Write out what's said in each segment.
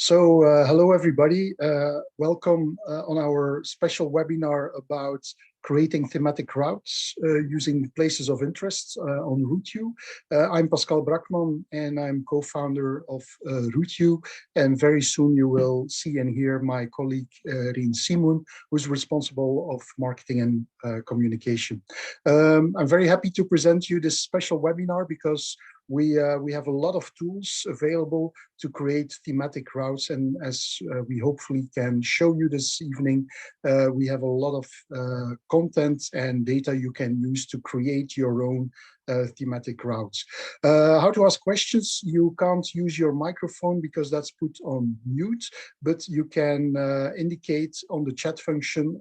Hello everybody. Welcome on our special webinar about creating thematic routes using places of interest on RouteYou. I'm Pascal Brakman and I'm co-founder of RouteYou, and very soon you will see and hear my colleague Rien Simon, who's responsible of marketing and communication. I'm very happy to present you this special webinar because we have a lot of tools available to create thematic routes, and as we hopefully can show you this evening, we have a lot of content and data you can use to create your own thematic routes. How to ask questions? You can't use your microphone because that's put on mute, but you can indicate on the chat function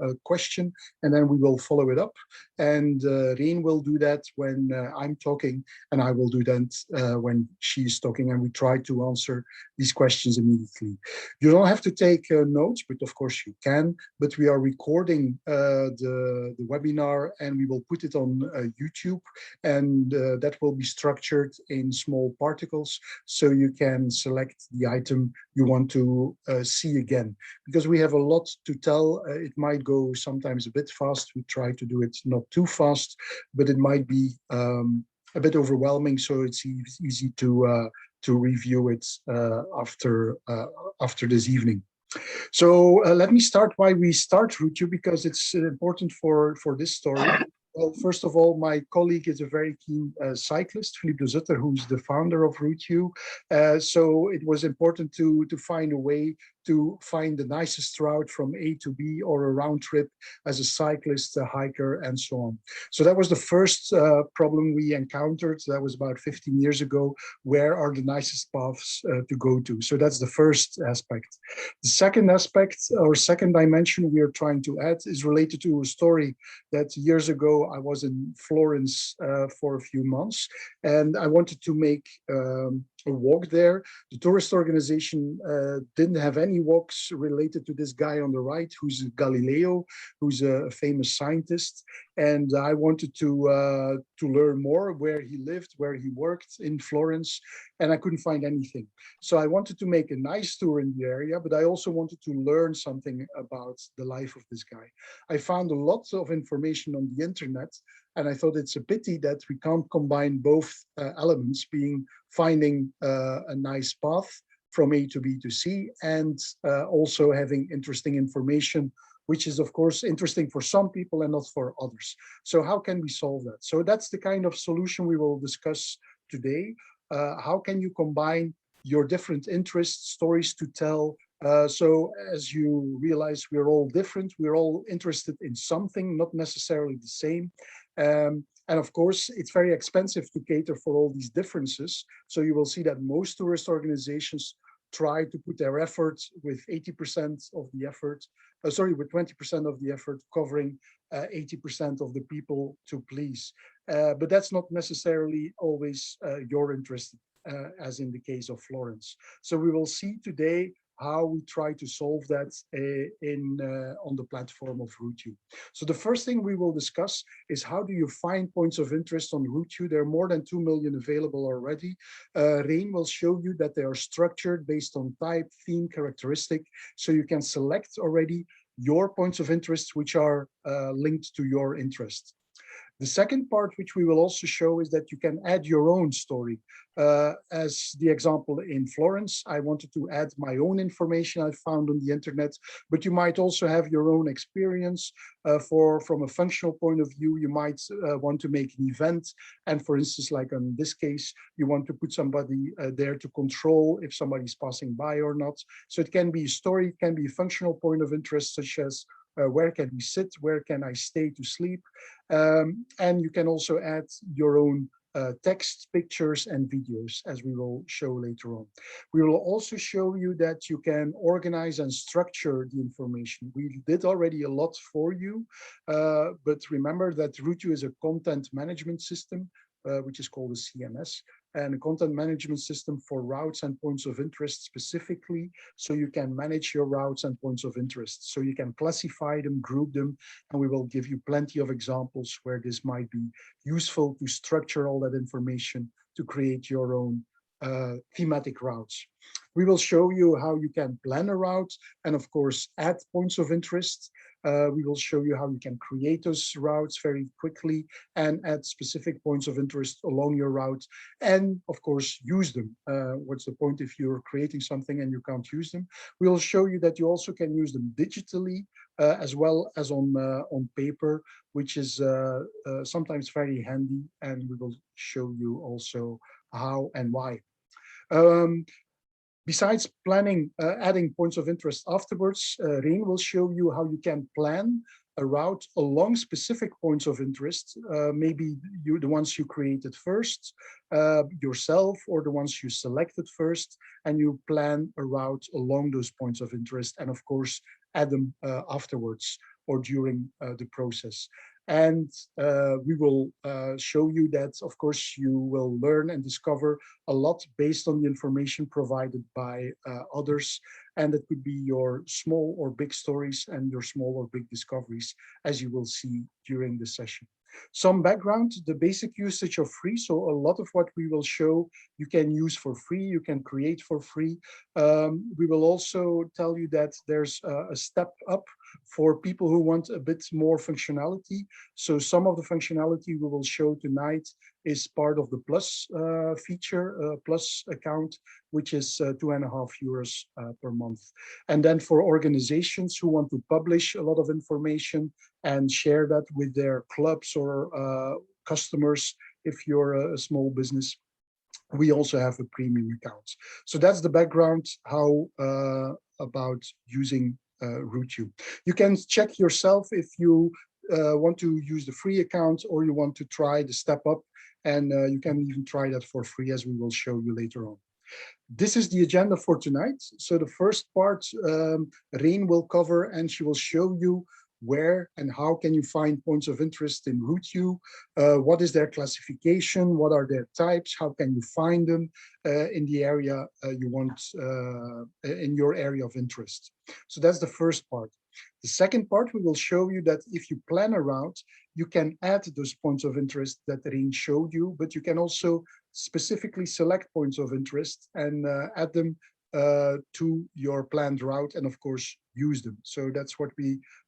a question, and then we will follow it up. And Rien will do that when I'm talking, and I will do that when she's talking, and we try to answer these questions immediately. You don't have to take notes, but of course you can, but we are recording the webinar and we will put it on YouTube, and that will be structured in small particles, so you can select the item you want to see again. Because we have a lot to tell, it might go sometimes a bit fast. We try to do it not too fast, but it might be a bit overwhelming, so it's easy to review it after this evening. So let me start why we start RouteYou, because it's important for this story. Well, first of all, my colleague is a very keen cyclist, Philippe de Zutter, who's the founder of RouteYou. So it was important to find a way to find the nicest route from A to B, or a round trip as a cyclist, a hiker, and so on. So that was the first problem we encountered. That was about 15 years ago. Where are the nicest paths to go to? So that's the first aspect. The second aspect, or second dimension we are trying to add, is related to a story that years ago I was in Florence for a few months, and I wanted to make a walk there. The tourist organization didn't have any walks related to this guy on the right, who's Galileo, who's a famous scientist. And I wanted to learn more where he lived, where he worked in Florence, and I couldn't find anything. So I wanted to make a nice tour in the area, but I also wanted to learn something about the life of this guy. I found a lot of information on the internet, and I thought it's a pity that we can't combine both elements, being finding a nice path from A to B to C, and also having interesting information, which is of course interesting for some people and not for others. So how can we solve that? So that's the kind of solution we will discuss today. How can you combine your different interests, stories to tell? So as you realize, we're all different. We're all interested in something, not necessarily the same. And of course, it's very expensive to cater for all these differences. So you will see that most tourist organizations try to put their effort with 80% of the effort, with 20% of the effort, covering 80% of the people to please. But that's not necessarily always your interest, as in the case of Florence. So we will see today how we try to solve that on the platform of RouteYou. So the first thing we will discuss is, how do you find points of interest on RouteYou? There are more than 2 million available already. Rien will show you that they are structured based on type, theme, characteristic, so you can select already your points of interest which are linked to your interest. The second part, which we will also show, is that you can add your own story. As the example in Florence, I wanted to add my own information I found on the internet, but you might also have your own experience. From a functional point of view, you might want to make an event. And for instance, like in this case, you want to put somebody there to control if somebody's passing by or not. So it can be a story, it can be a functional point of interest, such as where can we sit, where can I stay to sleep? And you can also add your own text, pictures, and videos, as we will show later on. We will also show you that you can organize and structure the information. We did already a lot for you, but remember that RouteYou is a content management system, which is called a CMS, and a content management system for routes and points of interest specifically, so you can manage your routes and points of interest. So you can classify them, group them, and we will give you plenty of examples where this might be useful to structure all that information to create your own thematic routes. We will show you how you can plan a route and, of course, add points of interest. We will show you how you can create those routes very quickly and add specific points of interest along your route, and of course use them. What's the point if you're creating something and you can't use them? We will show you that you also can use them digitally as well as on paper, which is sometimes very handy, and we will show you also how and why. Besides planning, adding points of interest afterwards, Reen will show you how you can plan a route along specific points of interest, maybe the ones you created first yourself, or the ones you selected first, and you plan a route along those points of interest, and of course add them afterwards or during the process. And we will show you that, of course, you will learn and discover a lot based on the information provided by others. And it could be your small or big stories and your small or big discoveries, as you will see during the session. Some background: the basic usage of free. So a lot of what we will show you can use for free, you can create for free. We will also tell you that there's a step up for people who want a bit more functionality. So some of the functionality we will show tonight is part of the Plus feature, Plus account, which is €2.5 per month. And then for organizations who want to publish a lot of information and share that with their clubs or customers, if you're a small business, we also have a premium account. So that's the background how about using RouteYou. You can check yourself if you want to use the free account or you want to try the step up, and you can even try that for free, as we will show you later on. This is the agenda for tonight. So the first part, Reen will cover, and she will show you where and how can you find points of interest in RouteYou, what is their classification, what are their types, how can you find them in the area you want, in your area of interest. So that's the first part. The second part, we will show you that if you plan a route, you can add those points of interest that Reen showed you, but you can also specifically select points of interest and add them to your planned route, and of course use them. So that's what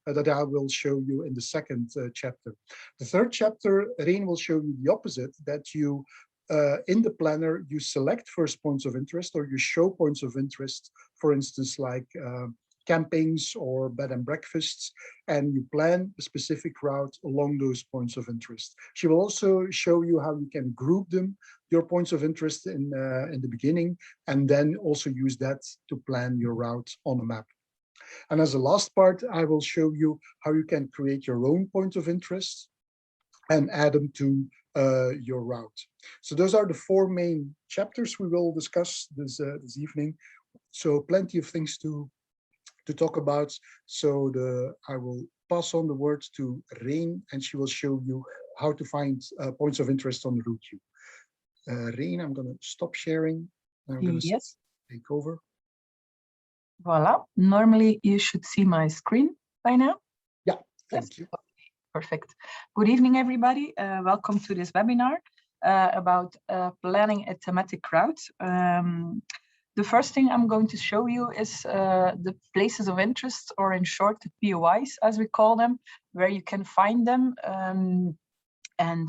that I will show you in the second chapter. The third chapter, Reen will show you the opposite, that you in the planner you select first points of interest, or you show points of interest, for instance, like campings or bed and breakfasts, and you plan a specific route along those points of interest. She will also show you how you can group them, your points of interest in the beginning, and then also use that to plan your route on a map. And as a last part, I will show you how you can create your own point of interest and add them to your route. So those are the four main chapters we will discuss this evening. So plenty of things to talk about. So I will pass on the word to Reen, and she will show you how to find points of interest on RouteYou. Reen, I'm going to stop sharing. I'm going to take over. Voila. Normally you should see my screen by now. Yeah, thank you. Perfect. Good evening, everybody. Welcome to this webinar about planning a thematic route. The first thing I'm going to show you is the places of interest, or in short, the POIs, as we call them, where you can find them, and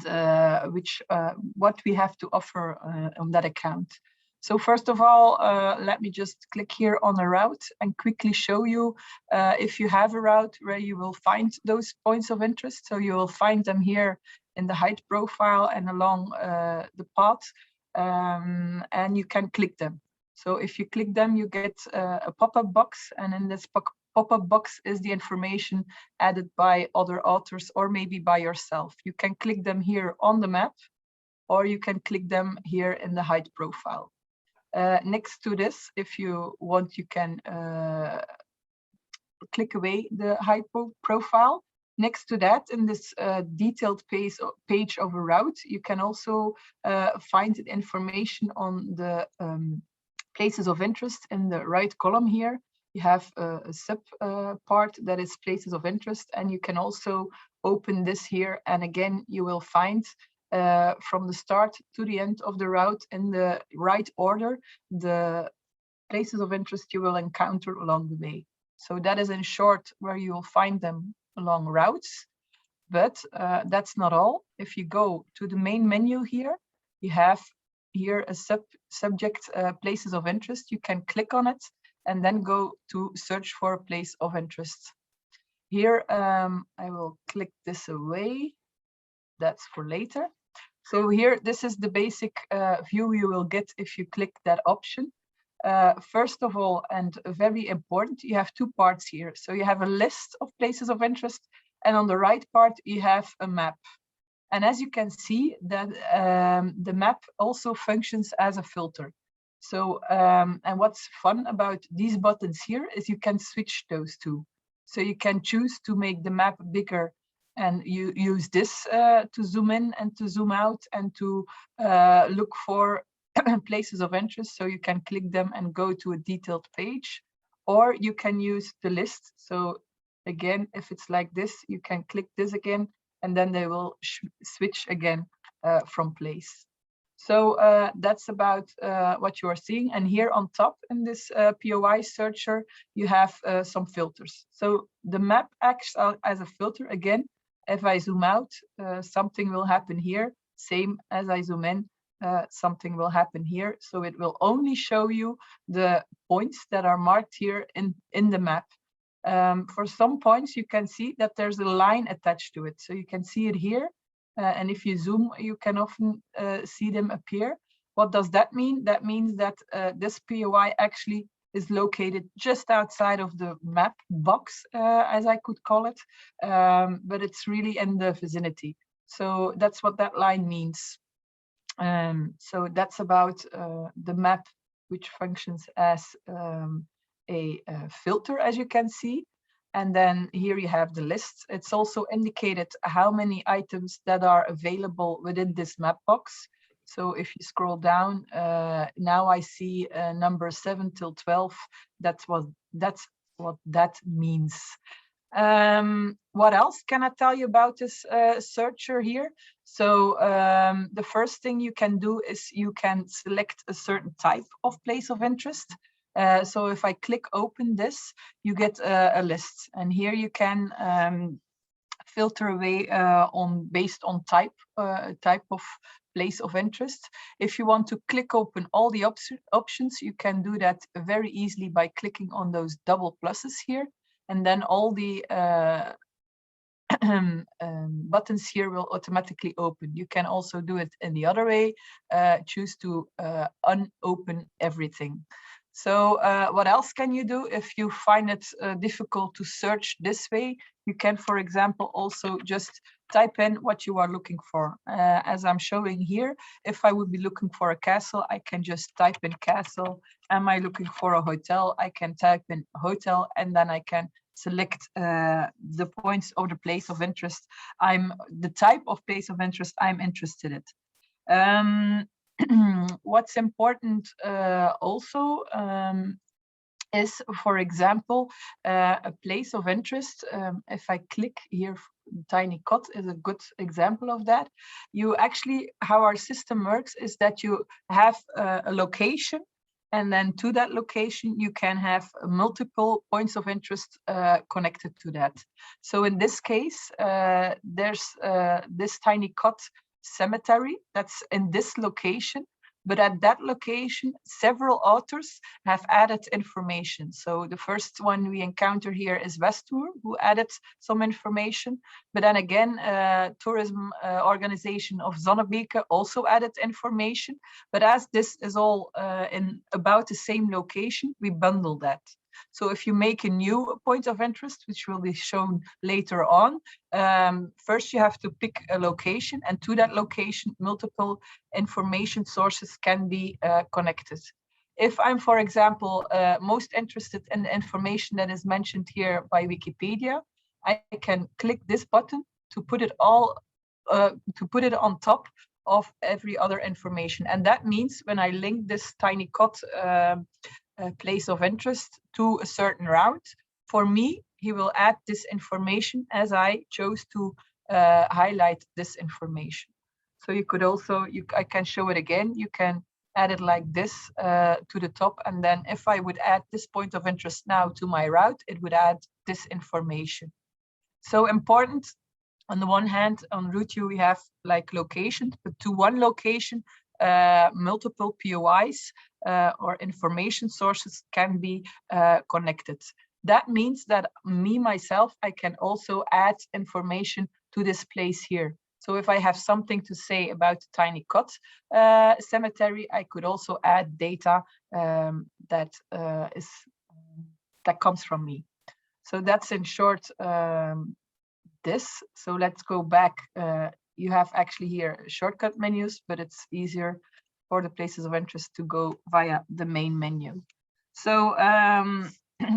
what we have to offer on that account. So first of all, let me just click here on a route and quickly show you if you have a route where you will find those points of interest. So you will find them here in the height profile and along the path, and you can click them. So if you click them, you get a pop-up box, and in this pop-up box is the information added by other authors or maybe by yourself. You can click them here on the map, or you can click them here in the height profile. Next to this, if you want, you can click away the height profile. Next to that, in this detailed page of a route, you can also find information on the places of interest in the right column here. You have a sub part that is places of interest, and you can also open this here, and again you will find from the start to the end of the route in the right order, the places of interest you will encounter along the way. So that is in short where you will find them along routes. But that's not all. If you go to the main menu here, you have here a subject places of interest. You can click on it and then go to search for a place of interest. Here, I will click this away. That's for later. So here, this is the basic view you will get if you click that option. First of all, and very important, you have two parts here. So you have a list of places of interest, and on the right part, you have a map. And as you can see, that the map also functions as a filter. So, and what's fun about these buttons here is you can switch those two. So you can choose to make the map bigger, and you use this to zoom in and to zoom out and to look for places of interest. So you can click them and go to a detailed page, or you can use the list. So again, if it's like this, you can click this again, and then they will switch again from place. So that's about what you are seeing. And here on top in this POI searcher, you have some filters. So the map acts as a filter. Again, if I zoom out, something will happen here. Same as I zoom in, something will happen here. So it will only show you the points that are marked here in the map. For some points, you can see that there's a line attached to it. So you can see it here. And if you zoom, you can often see them appear. What does that mean? That means that this POI actually is located just outside of the map box, as I could call it, but it's really in the vicinity. So that's what that line means. So that's about the map, which functions as a filter, as you can see. And then here you have the list. It's also indicated how many items that are available within this map box. So if you scroll down, now I see number 7 till 12. That's what that means. What else can I tell you about this searcher here? So the first thing you can do is you can select a certain type of place of interest. So if I click open this, you get a list, and here you can filter away based on type of place of interest. If you want to click open all the options, you can do that very easily by clicking on those double pluses here, and then all the buttons here will automatically open. You can also do it in the other way, choose to unopen everything. So what else can you do if you find it difficult to search this way? You can, for example, also just type in what you are looking for. As I'm showing here, if I would be looking for a castle, I can just type in castle. Am I looking for a hotel? I can type in hotel, and then I can select the points of the place of interest. The type of place of interest I'm interested in. What's important also is, for example, a place of interest. If I click here, tiny cot is a good example of that. You actually, how our system works is that you have a location, and then to that location, you can have multiple points of interest connected to that. So in this case, there's this tiny cot cemetery that's in this location, but at that location several authors have added information. So the first one we encounter here is Westoer, who added some information, but then again tourism organization of Zonnebeke also added information. But as this is all in about the same location, we bundle that. So if you make a new point of interest, which will be shown later on, first you have to pick a location, and to that location, multiple information sources can be connected. If I'm, for example, most interested in the information that is mentioned here by Wikipedia, I can click this button to put it on top of every other information. And that means when I link this tiny cot place of interest to a certain route, for me, he will add this information as I chose to highlight this information. So you could also, I can show it again. You can add it like this to the top. And then if I would add this point of interest now to my route, it would add this information. So important. On the one hand, on RouteYou, we have like locations, but to one location, multiple POIs or information sources can be connected. That means that myself, I can also add information to this place here. So if I have something to say about Tiny Cot Cemetery, I could also add data that comes from me. So that's in short this. So let's go back. You have actually here shortcut menus, but it's easier for the places of interest to go via the main menu. So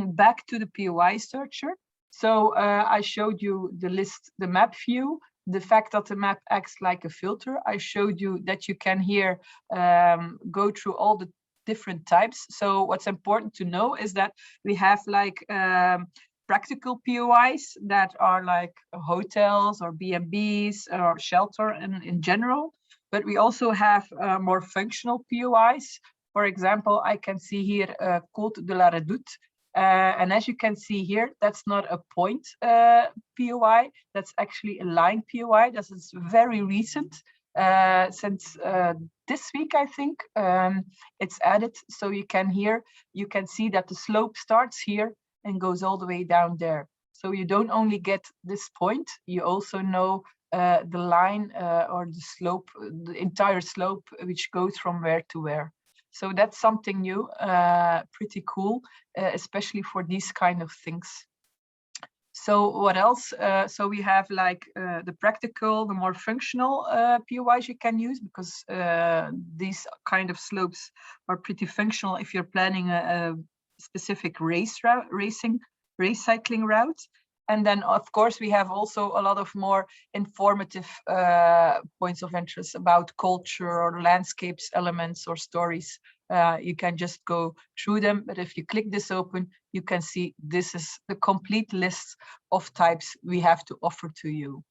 back to the POI searcher. So I showed you the list, the map view, the fact that the map acts like a filter. I showed you that you can here go through all the different types. So what's important to know is that we have like practical POIs that are like hotels or B&Bs or shelter in general, but we also have more functional POIs. For example, I can see here Côte de la Redoute. And as you can see here, that's not a point POI, that's actually a line POI. This is very recent. Since this week, I think, it's added. So you can see that the slope starts here and goes all the way down there. So you don't only get this point, you also know the line or the slope, the entire slope, which goes from where to where. So that's something new, pretty cool, especially for these kind of things. So what else? So we have like the practical, the more functional POIs you can use, because these kind of slopes are pretty functional if you're planning a specific cycling route. And then of course we have also a lot of more informative points of interest about culture or landscapes, elements or stories. You can just go through them, but if you click this open, you can see this is the complete list of types we have to offer to you.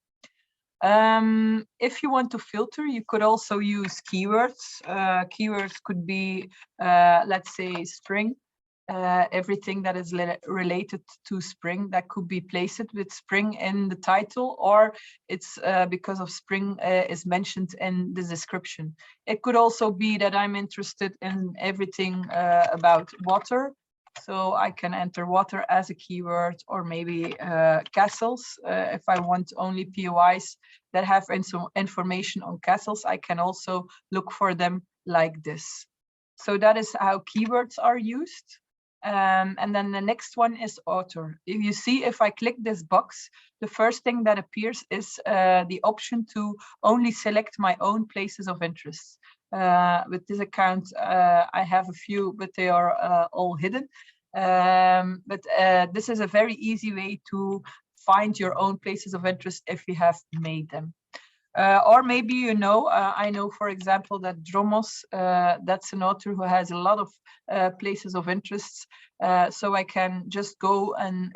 If you want to filter, you could also use keywords. Keywords could be, let's say, spring. Everything that is related to spring that could be placed with spring in the title, or it's because of spring is mentioned in the description. It could also be that I'm interested in everything about water, so I can enter water as a keyword, or maybe castles. If I want only POIs that have information on castles, I can also look for them like this. So that is how keywords are used. And then the next one is author. If you see, if I click this box, the first thing that appears is the option to only select my own places of interest. With this account, I have a few, but they are all hidden. But this is a very easy way to find your own places of interest if you have made them. Or maybe, you know, I know, for example, that Dromos, that's an author who has a lot of places of interest. So I can just go, and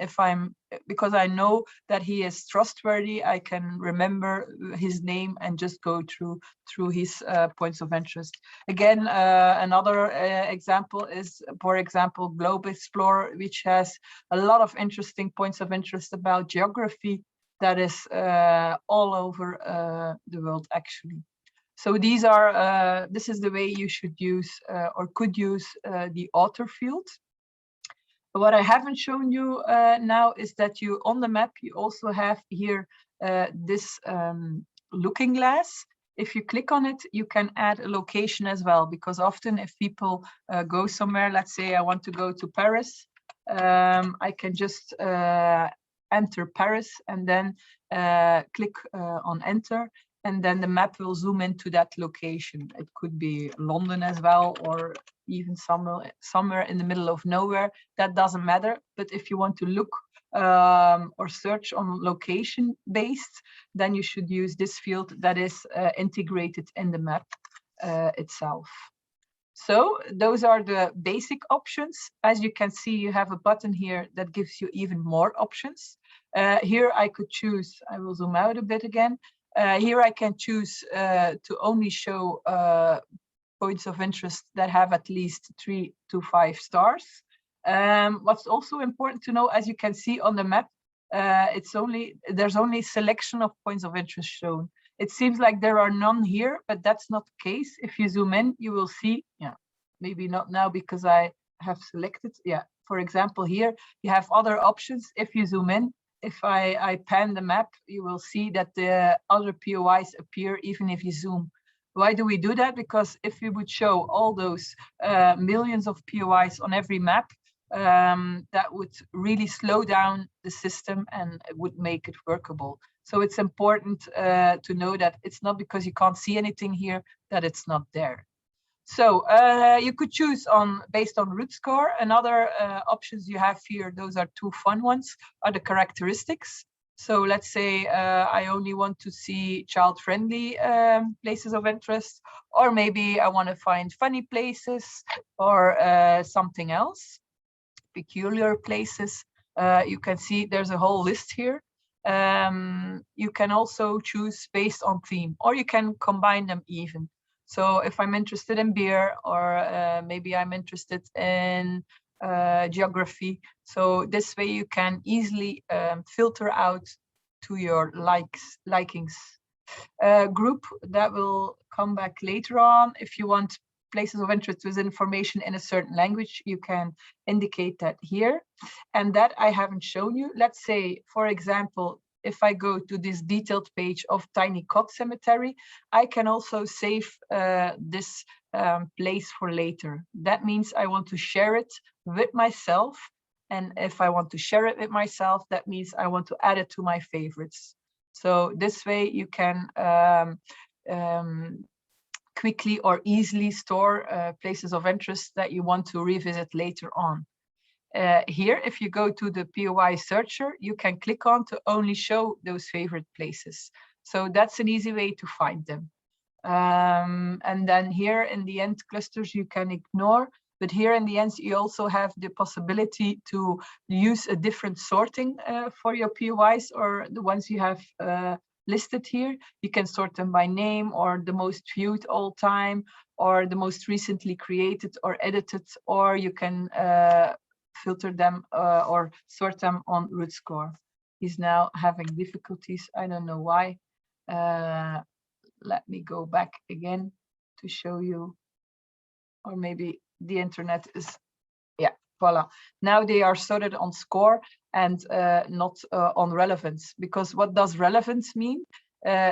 because I know that he is trustworthy, I can remember his name and just go through his points of interest. Again, another example is, for example, Globe Explorer, which has a lot of interesting points of interest about geography that is all over the world, actually. So these are, this is the way you should use or could use the author field. What I haven't shown you now is that you, on the map, you also have here this looking glass. If you click on it, you can add a location as well, because often if people go somewhere, let's say I want to go to Paris, I can just enter Paris and then click on enter, and then the map will zoom into that location. It could be London as well, or even somewhere in the middle of nowhere. That doesn't matter. But if you want to look or search on location based, then you should use this field that is integrated in the map itself. So those are the basic options. As you can see, you have a button here that gives you even more options. Here I could choose, I will zoom out a bit again. Here I can choose to only show points of interest that have at least 3 to 5 stars. What's also important to know, as you can see on the map, there's only a selection of points of interest shown. It seems like there are none here, but that's not the case. If you zoom in, you will see, yeah, maybe not now because I have selected, yeah, for example, here you have other options. If you zoom in, if I pan the map, you will see that the other POIs appear even if you zoom. Why do we do that? Because if we would show all those millions of POIs on every map, that would really slow down the system and it would make it workable. So it's important to know that it's not because you can't see anything here that it's not there. So you could choose based on root score. Another options you have here, those are 2 fun ones, are the characteristics. So let's say I only want to see child-friendly places of interest, or maybe I want to find funny places or something else, peculiar places. You can see there's a whole list here. You can also choose based on theme, or you can combine them even. So if I'm interested in beer, or maybe I'm interested in geography. So this way you can easily filter out to your likings. Group that will come back later on. If you want places of interest with information in a certain language, you can indicate that here. And that I haven't shown you. Let's say, for example, if I go to this detailed page of Tiny Cot Cemetery, I can also save this place for later. That means I want to share it with myself. And if I want to share it with myself, that means I want to add it to my favorites. So this way you can quickly or easily store places of interest that you want to revisit later on. Here, if you go to the POI searcher, you can click on to only show those favorite places. So that's an easy way to find them. And then here in the end clusters, you can ignore. But here in the end, you also have the possibility to use a different sorting for your POIs, or the ones you have listed here. You can sort them by name, or the most viewed all time, or the most recently created or edited, or you can filter them or sort them on root score. He's now having difficulties. I don't know why. Let me go back again to show you, or maybe the internet is, yeah, voila. Now they are sorted on score and not on relevance, because what does relevance mean?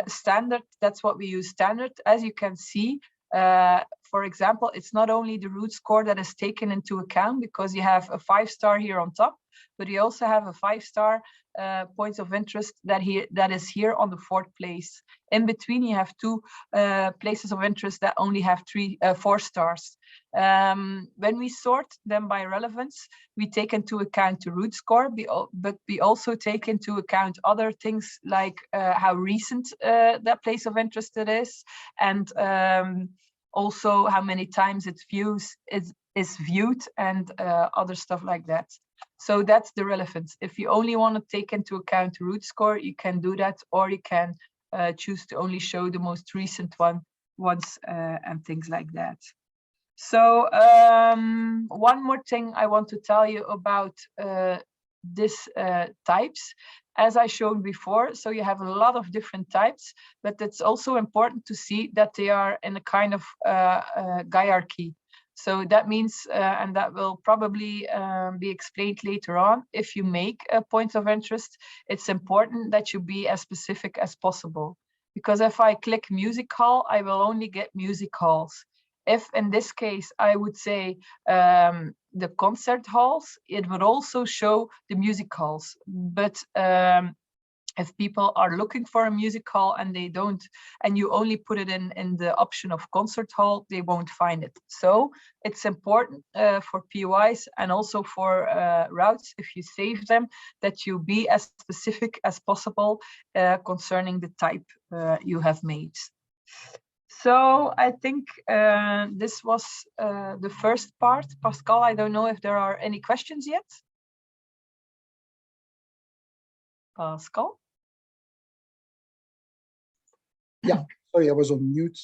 Standard, that's what we use standard. As you can see, for example, it's not only the root score that is taken into account, because you have a 5-star here on top, but you also have a 5-star points of interest that is here on the 4th place. In between, you have 2 places of interest that only have 4 stars. When we sort them by relevance, we take into account the root score, but we also take into account other things like how recent that place of interest it is, and also how many times its views is viewed, and other stuff like that. So that's the relevance. If you only want to take into account the root score, you can do that, or you can choose to only show the most recent ones and things like that. So one more thing I want to tell you about this types, as I showed before. So you have a lot of different types, but it's also important to see that they are in a kind of hierarchy. So that means, and that will probably be explained later on, if you make a point of interest, it's important that you be as specific as possible. Because if I click music hall, I will only get music halls. If in this case, I would say the concert halls, it would also show the music halls. But if people are looking for a music hall and they don't, and you only put it in the option of concert hall, they won't find it. So it's important for POIs and also for routes, if you save them, that you be as specific as possible concerning the type you have made. So I think this was the first part. Pascal, I don't know if there are any questions yet. Pascal? Yeah, sorry, I was on mute.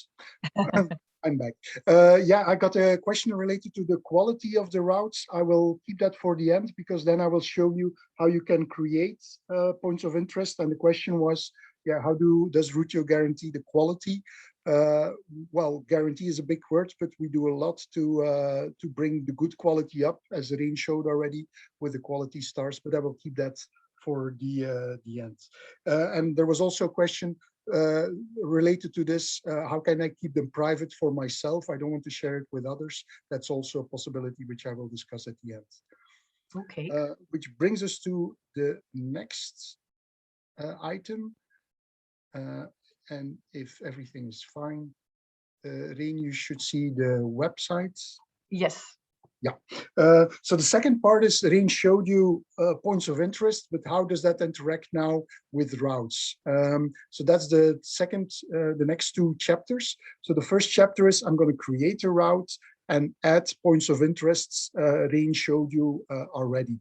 I'm back. Yeah, I got a question related to the quality of the routes. I will keep that for the end because then I will show you how you can create points of interest. And the question was, yeah, how does RouteYou guarantee the quality? Well, guarantee is a big word, but we do a lot to bring the good quality up, as Rein showed already with the quality stars. But I will keep that for the end. And there was also a question related to this. How can I keep them private for myself? I don't want to share it with others. That's also a possibility which I will discuss at the end. Okay. Which brings us to the next item. And if everything is fine, Rein, you should see the website. Yes. Yeah. So the second part is Rein showed you points of interest, but how does that interact now with routes? So that's the second, the next two chapters. So the first chapter is I'm going to create a route and add points of interests Rein showed you already.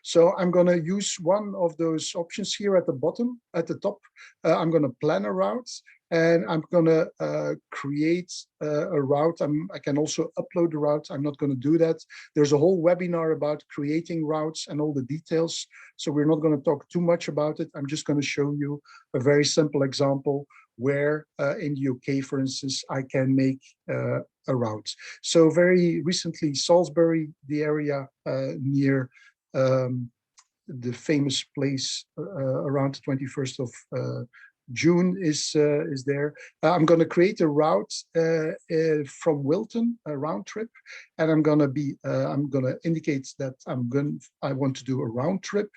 So I'm going to use one of those options here at the bottom, at the top. I'm going to plan a route. And I'm going to create a route. I can also upload the route. I'm not going to do that. There's a whole webinar about creating routes and all the details. So we're not going to talk too much about it. I'm just going to show you a very simple example where in the UK, for instance, I can make a route. So very recently, Salisbury, the area near the famous place around the 21st of June is there. I'm going to create a route from Wilton, a round trip, and I'm going to indicate that I want to do a round trip.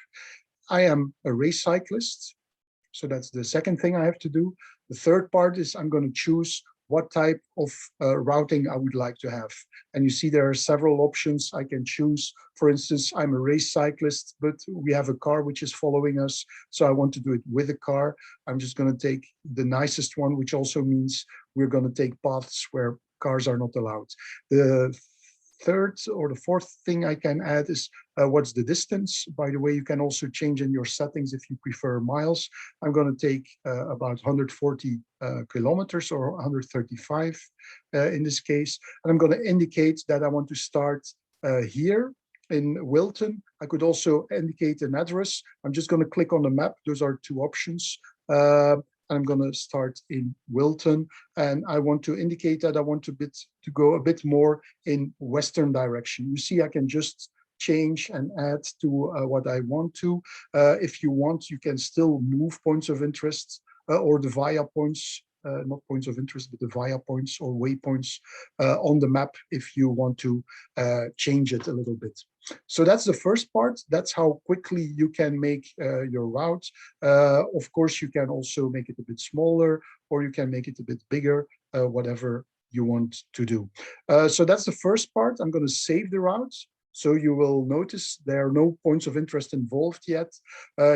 I am a race cyclist, so that's the second thing I have to do. The third part is I'm going to choose what type of routing I would like to have. And you see there are several options I can choose. For instance, I'm a race cyclist, but we have a car which is following us. So I want to do it with a car. I'm just going to take the nicest one, which also means we're going to take paths where cars are not allowed. The third or the fourth thing I can add is what's the distance. By the way, you can also change in your settings if you prefer miles. I'm going to take about 140 kilometers or 135 in this case. And I'm going to indicate that I want to start here in Wilton. I could also indicate an address. I'm just going to click on the map. Those are two options. I'm going to start in Wilton, and I want to indicate that I want to go a bit more in western direction. You see, I can just change and add to what I want to. If you want, you can still move points of interest or the via points, not points of interest, but the via points or waypoints on the map if you want to change it a little bit. So that's the first part. That's how quickly you can make your route. Of course, you can also make it a bit smaller, or you can make it a bit bigger, whatever you want to do. So that's the first part. I'm going to save the route. So you will notice there are no points of interest involved yet.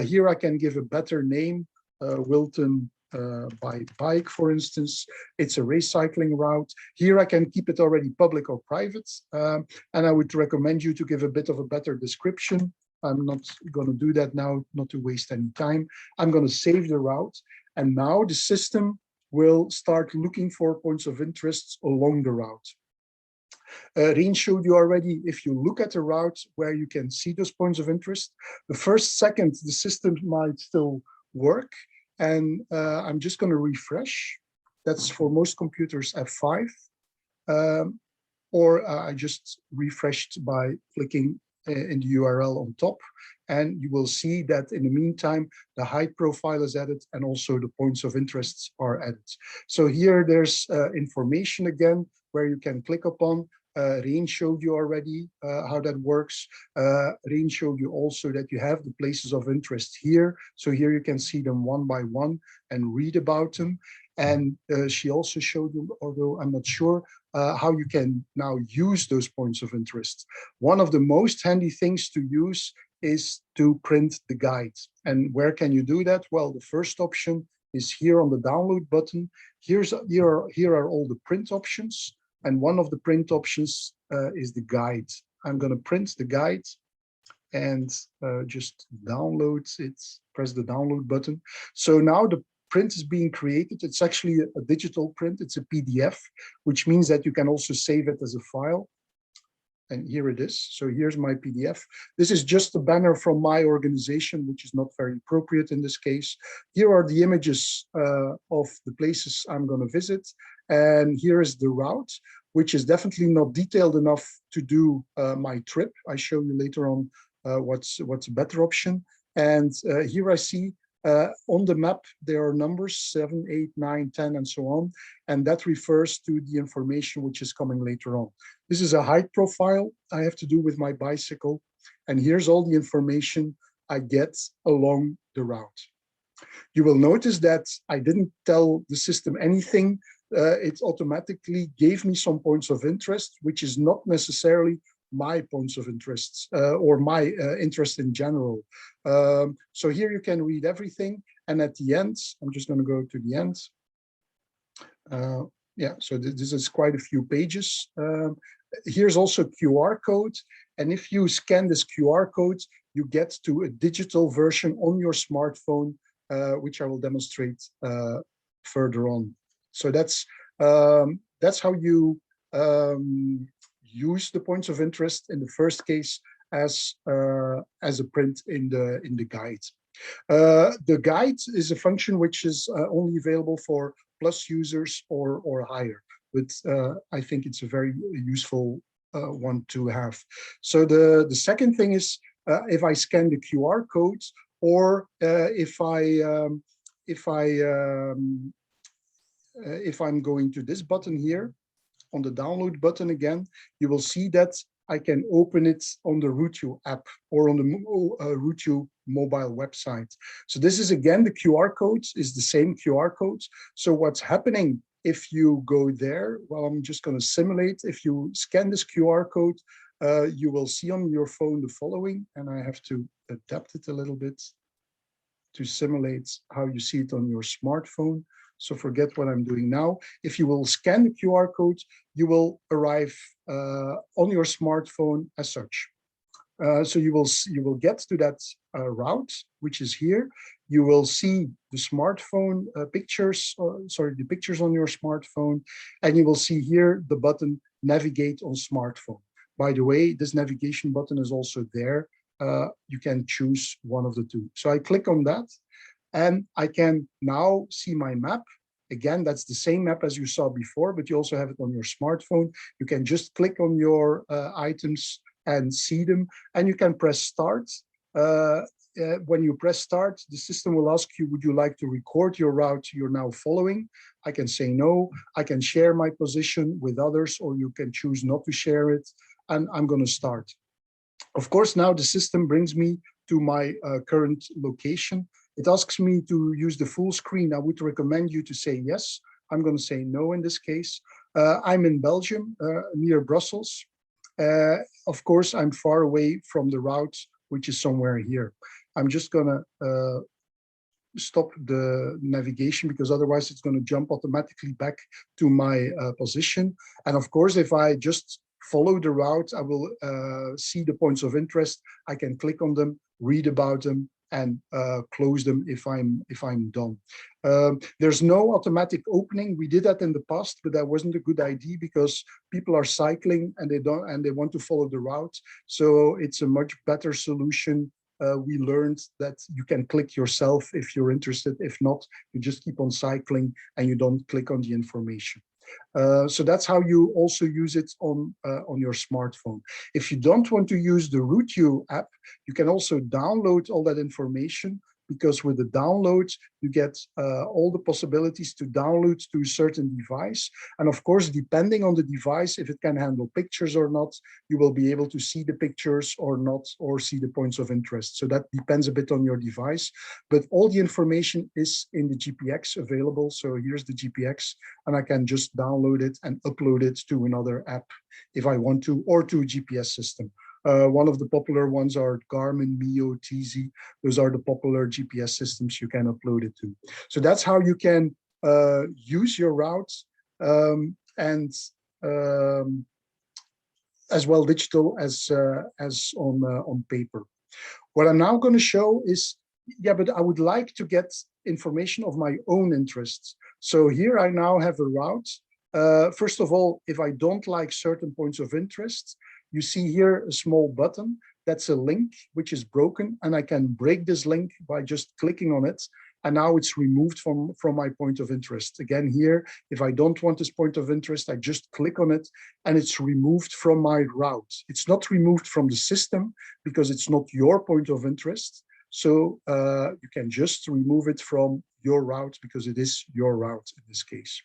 Here I can give a better name, Wilton by bike, for instance. It's a race cycling route. Here I can keep it already public or private. And I would recommend you to give a bit of a better description. I'm not going to do that now, not to waste any time. I'm going to save the route. And now the system will start looking for points of interest along the route. Rein showed you already, if you look at the route where you can see those points of interest, the first second the system might still work. And I'm just going to refresh. That's for most computers F5. Or I just refreshed by clicking in the URL on top. And you will see that in the meantime, the height profile is added and also the points of interest are added. So here there's information again, where you can click upon. Rein showed you already how that works. Rein showed you also that you have the places of interest here. So here you can see them one by one and read about them. And she also showed you, although I'm not sure, how you can now use those points of interest. One of the most handy things to use is to print the guide. And where can you do that? Well, the first option is here on the download button. Here are all the print options. And one of the print options is the guide. I'm going to print the guide and just download it, press the download button. So now the print is being created. It's actually a digital print. It's a PDF, which means that you can also save it as a file. And here it is. So here's my PDF. This is just a banner from my organization, which is not very appropriate in this case. Here are the images of the places I'm going to visit. And here is the route, which is definitely not detailed enough to do my trip. I show you later on what's a better option. And here I see on the map, there are numbers 7, 8, 9, 10, and so on. And that refers to the information which is coming later on. This is a height profile I have to do with my bicycle. And here's all the information I get along the route. You will notice that I didn't tell the system anything. It automatically gave me some points of interest, which is not necessarily my points of interest or my interest in general. So here you can read everything. And at the end, I'm just going to go to the end. Yeah, so this is quite a few pages. Here's also QR code. And if you scan this QR code, you get to a digital version on your smartphone, which I will demonstrate further on. So that's how you use the points of interest in the first case as a print in the guide. The guide is a function which is only available for Plus users or higher, but I think it's a very useful one to have. So the second thing is if I scan the QR codes, or if I'm going to this button here, on the download button again, you will see that I can open it on the RouteYou app or on the RouteYou mobile website. So this is again, the QR codes is the same QR codes. So what's happening if you go there? Well, I'm just going to simulate. If you scan this QR code, you will see on your phone the following, and I have to adapt it a little bit to simulate how you see it on your smartphone. So forget what I'm doing now. If you will scan the QR code, you will arrive on your smartphone as such. So you will get to that route, which is here. You will see the smartphone pictures, the pictures on your smartphone, and you will see here the button Navigate on Smartphone. By the way, this navigation button is also there. You can choose one of the two. So I click on that, and I can now see my map. Again, that's the same map as you saw before, but you also have it on your smartphone. You can just click on your items and see them, and you can press start. When you press start, the system will ask you, would you like to record your route you're now following? I can say no. I can share my position with others, or you can choose not to share it, and I'm going to start. Of course, now the system brings me to my current location. It asks me to use the full screen. I would recommend you to say yes. I'm going to say no in this case. I'm in Belgium, near Brussels. Of course, I'm far away from the route, which is somewhere here. I'm just going to stop the navigation, because otherwise it's going to jump automatically back to my position. And of course, if I just follow the route, I will see the points of interest. I can click on them, read about them, and close them if I'm done. There's no automatic opening. We did that in the past, but that wasn't a good idea, because people are cycling and they want to follow the route. So it's a much better solution. We learned that you can click yourself if you're interested. If not, you just keep on cycling and you don't click on the information. So that's how you also use it on your smartphone. If you don't want to use the RouteYou app, you can also download all that information, because with the download, you get all the possibilities to download to a certain device. And of course, depending on the device, if it can handle pictures or not, you will be able to see the pictures or not, or see the points of interest. So that depends a bit on your device, but all the information is in the GPX available. So here's the GPX, and I can just download it and upload it to another app if I want to, or to a GPS system. One of the popular ones are Garmin, Mio, TZ. Those are the popular GPS systems you can upload it to. So that's how you can use your routes, and as well digital as on paper. What I'm now going to show is, yeah, but I would like to get information of my own interests. So here I now have a route. First of all, if I don't like certain points of interest, you see here a small button. That's a link which is broken, and I can break this link by just clicking on it. And now it's removed from my point of interest. Again, here, if I don't want this point of interest, I just click on it and it's removed from my route. It's not removed from the system because it's not your point of interest. So you can just remove it from your route because it is your route in this case.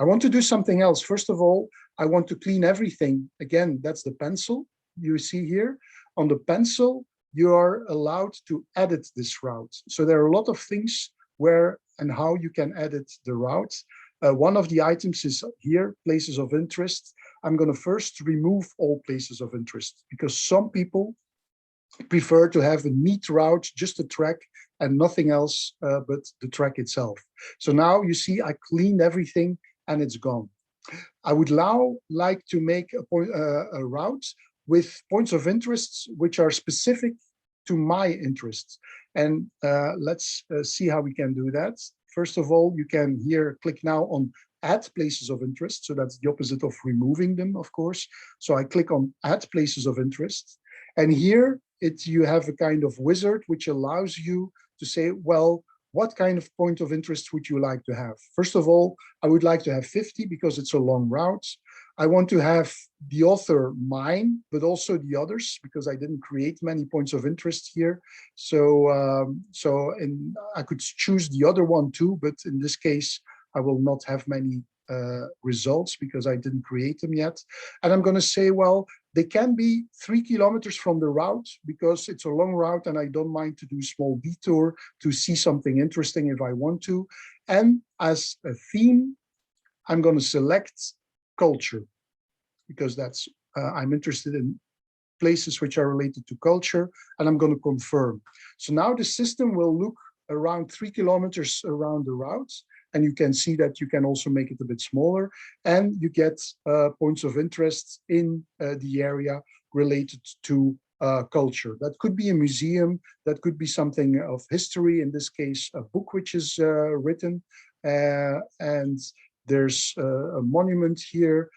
I want to do something else. First of all, I want to clean everything. Again, that's the pencil you see here. On the pencil, you are allowed to edit this route. So there are a lot of things where and how you can edit the route. One of the items is here, places of interest. I'm going to first remove all places of interest because some people prefer to have a neat route, just a track and nothing else but the track itself. So now you see I cleaned everything and it's gone. I would now like to make a route with points of interest which are specific to my interests. And let's see how we can do that. First of all, you can here click now on add places of interest. So that's the opposite of removing them, of course. So I click on add places of interest. And here you have a kind of wizard which allows you to say, well, what kind of point of interest would you like to have? First of all, I would like to have 50 because it's a long route. I want to have the author mine, but also the others because I didn't create many points of interest here. So, I could choose the other one too, but in this case, I will not have many results because I didn't create them yet. And I'm going to say, well, they can be 3 kilometers from the route because it's a long route and I don't mind to do a small detour to see something interesting if I want to. And as a theme, I'm going to select culture because that's I'm interested in places which are related to culture, and I'm going to confirm. So now the system will look around 3 kilometers around the route, and you can see that you can also make it a bit smaller, and you get points of interest in the area related to culture. That could be a museum, that could be something of history, in this case, a book which is written, and there's a monument here.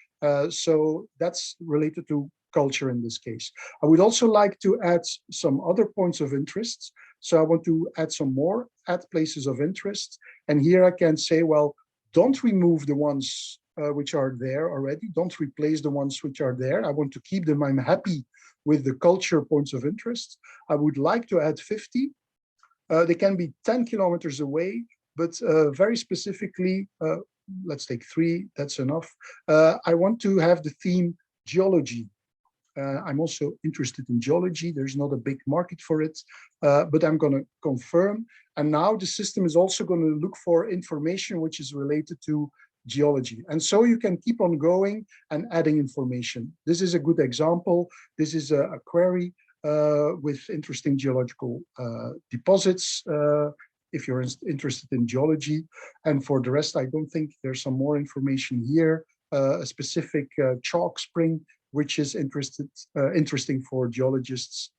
So that's related to culture in this case. I would also like to add some other points of interest. So I want to add some more, add places of interest. And here I can say, well, don't remove the ones which are there already. Don't replace the ones which are there. I want to keep them. I'm happy with the culture points of interest. I would like to add 50. They can be 10 kilometers away, but very specifically, let's take 3, that's enough. I want to have the theme geology. I'm also interested in geology. There's not a big market for it, but I'm going to confirm. And now the system is also going to look for information which is related to geology. And so you can keep on going and adding information. This is a good example. This is a query with interesting geological deposits, if you're interested in geology. And for the rest, I don't think there's some more information here. A specific chalk spring, which is interesting for geologists,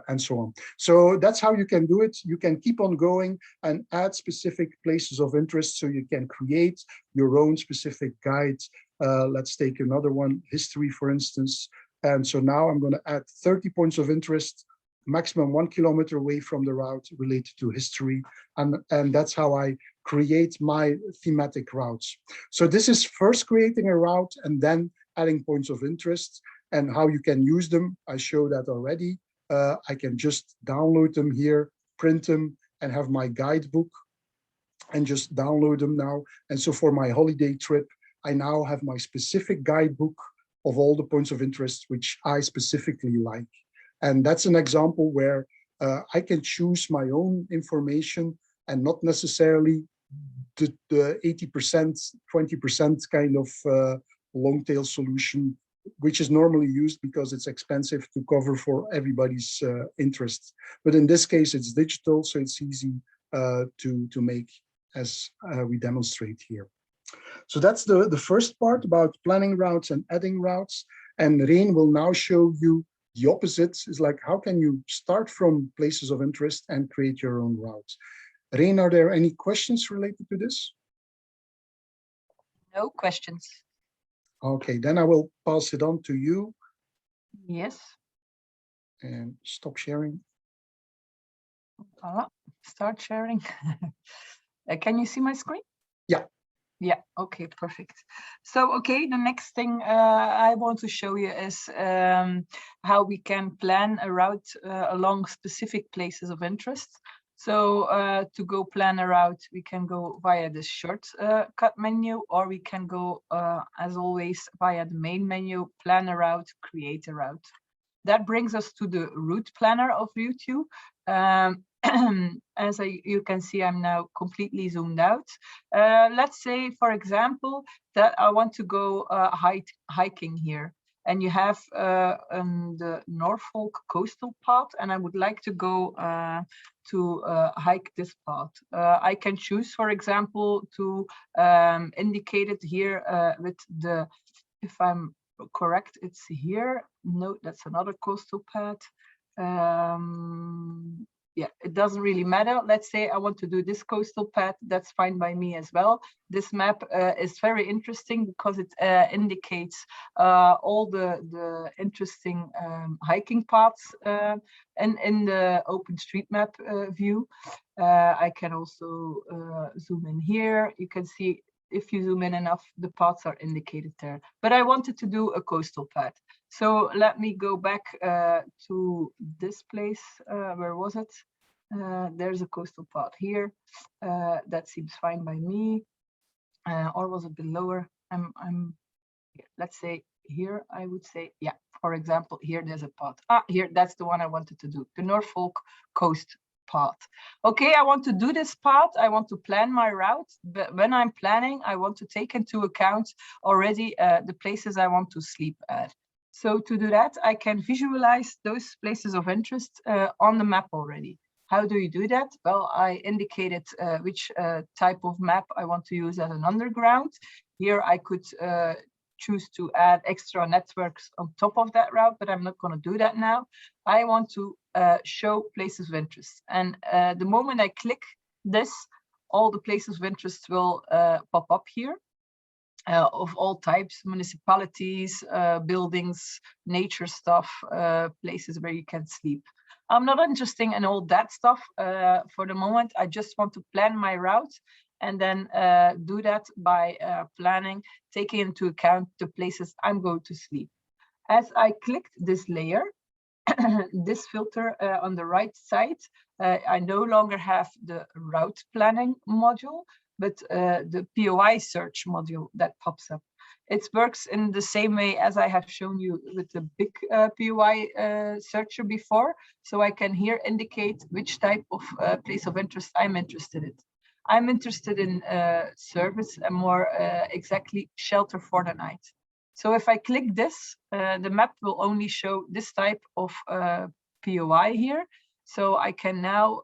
and so on. So that's how you can do it. You can keep on going and add specific places of interest, so you can create your own specific guides. Let's take another one, history, for instance. And so now I'm going to add 30 points of interest, maximum 1 kilometer away from the route related to history. And that's how I create my thematic routes. So this is first creating a route and then adding points of interest, and how you can use them. I show that already. I can just download them here, print them, and have my guidebook and just download them now. And so for my holiday trip, I now have my specific guidebook of all the points of interest which I specifically like. And that's an example where I can choose my own information and not necessarily the 80%, 20% kind of long tail solution, which is normally used because it's expensive to cover for everybody's interests. But in this case, it's digital, so it's easy to make, as we demonstrate here. So that's the first part about planning routes and adding routes. And Rein will now show you the opposite. Is like, how can you start from places of interest and create your own routes? Rein, are there any questions related to this? No questions. Okay, then I will pass it on to you. Yes. And stop sharing. Voilà. Start sharing. Can you see my screen? Yeah. Yeah, okay, perfect. So, okay, the next thing I want to show you is how we can plan a route along specific places of interest. So to go plan a route, we can go via the shortcut menu, or we can go, as always, via the main menu, plan a route, create a route. That brings us to the route planner of RouteYou. As you can see, I'm now completely zoomed out. Let's say, for example, that I want to go hiking here. And you have the Norfolk coastal path, and I would like to go to hike this path. I can choose, for example, to indicate it here with the, if I'm correct, it's here. No, that's another coastal path. Yeah, it doesn't really matter. Let's say I want to do this coastal path. That's fine by me as well. This map is very interesting because it indicates all the interesting hiking paths in the OpenStreetMap view. I can also zoom in here. You can see, if you zoom in enough, the paths are indicated there. But I wanted to do a coastal path. So let me go back to this place. Where was it? There's a coastal path here. That seems fine by me. Or was it a bit lower? Let's say here, I would say, yeah, for example, here there's a path. Here, that's the one I wanted to do, the Norfolk coast path. Okay, I want to do this path. I want to plan my route, but when I'm planning, I want to take into account already the places I want to sleep at. So to do that, I can visualize those places of interest on the map already. How do you do that? Well, I indicated which type of map I want to use as an underground. Here I could choose to add extra networks on top of that route, but I'm not going to do that now. I want to show places of interest. And the moment I click this, all the places of interest will pop up here. Of all types, municipalities, buildings, nature stuff, places where you can sleep. I'm not interested in all that stuff for the moment. I just want to plan my route and then do that by planning, taking into account the places I'm going to sleep. As I clicked this layer, this filter on the right side, I no longer have the route planning module, but the POI search module that pops up. It works in the same way as I have shown you with the big POI searcher before. So I can here indicate which type of place of interest I'm interested in. I'm interested in service and more exactly shelter for the night. So if I click this, the map will only show this type of POI here. So I can now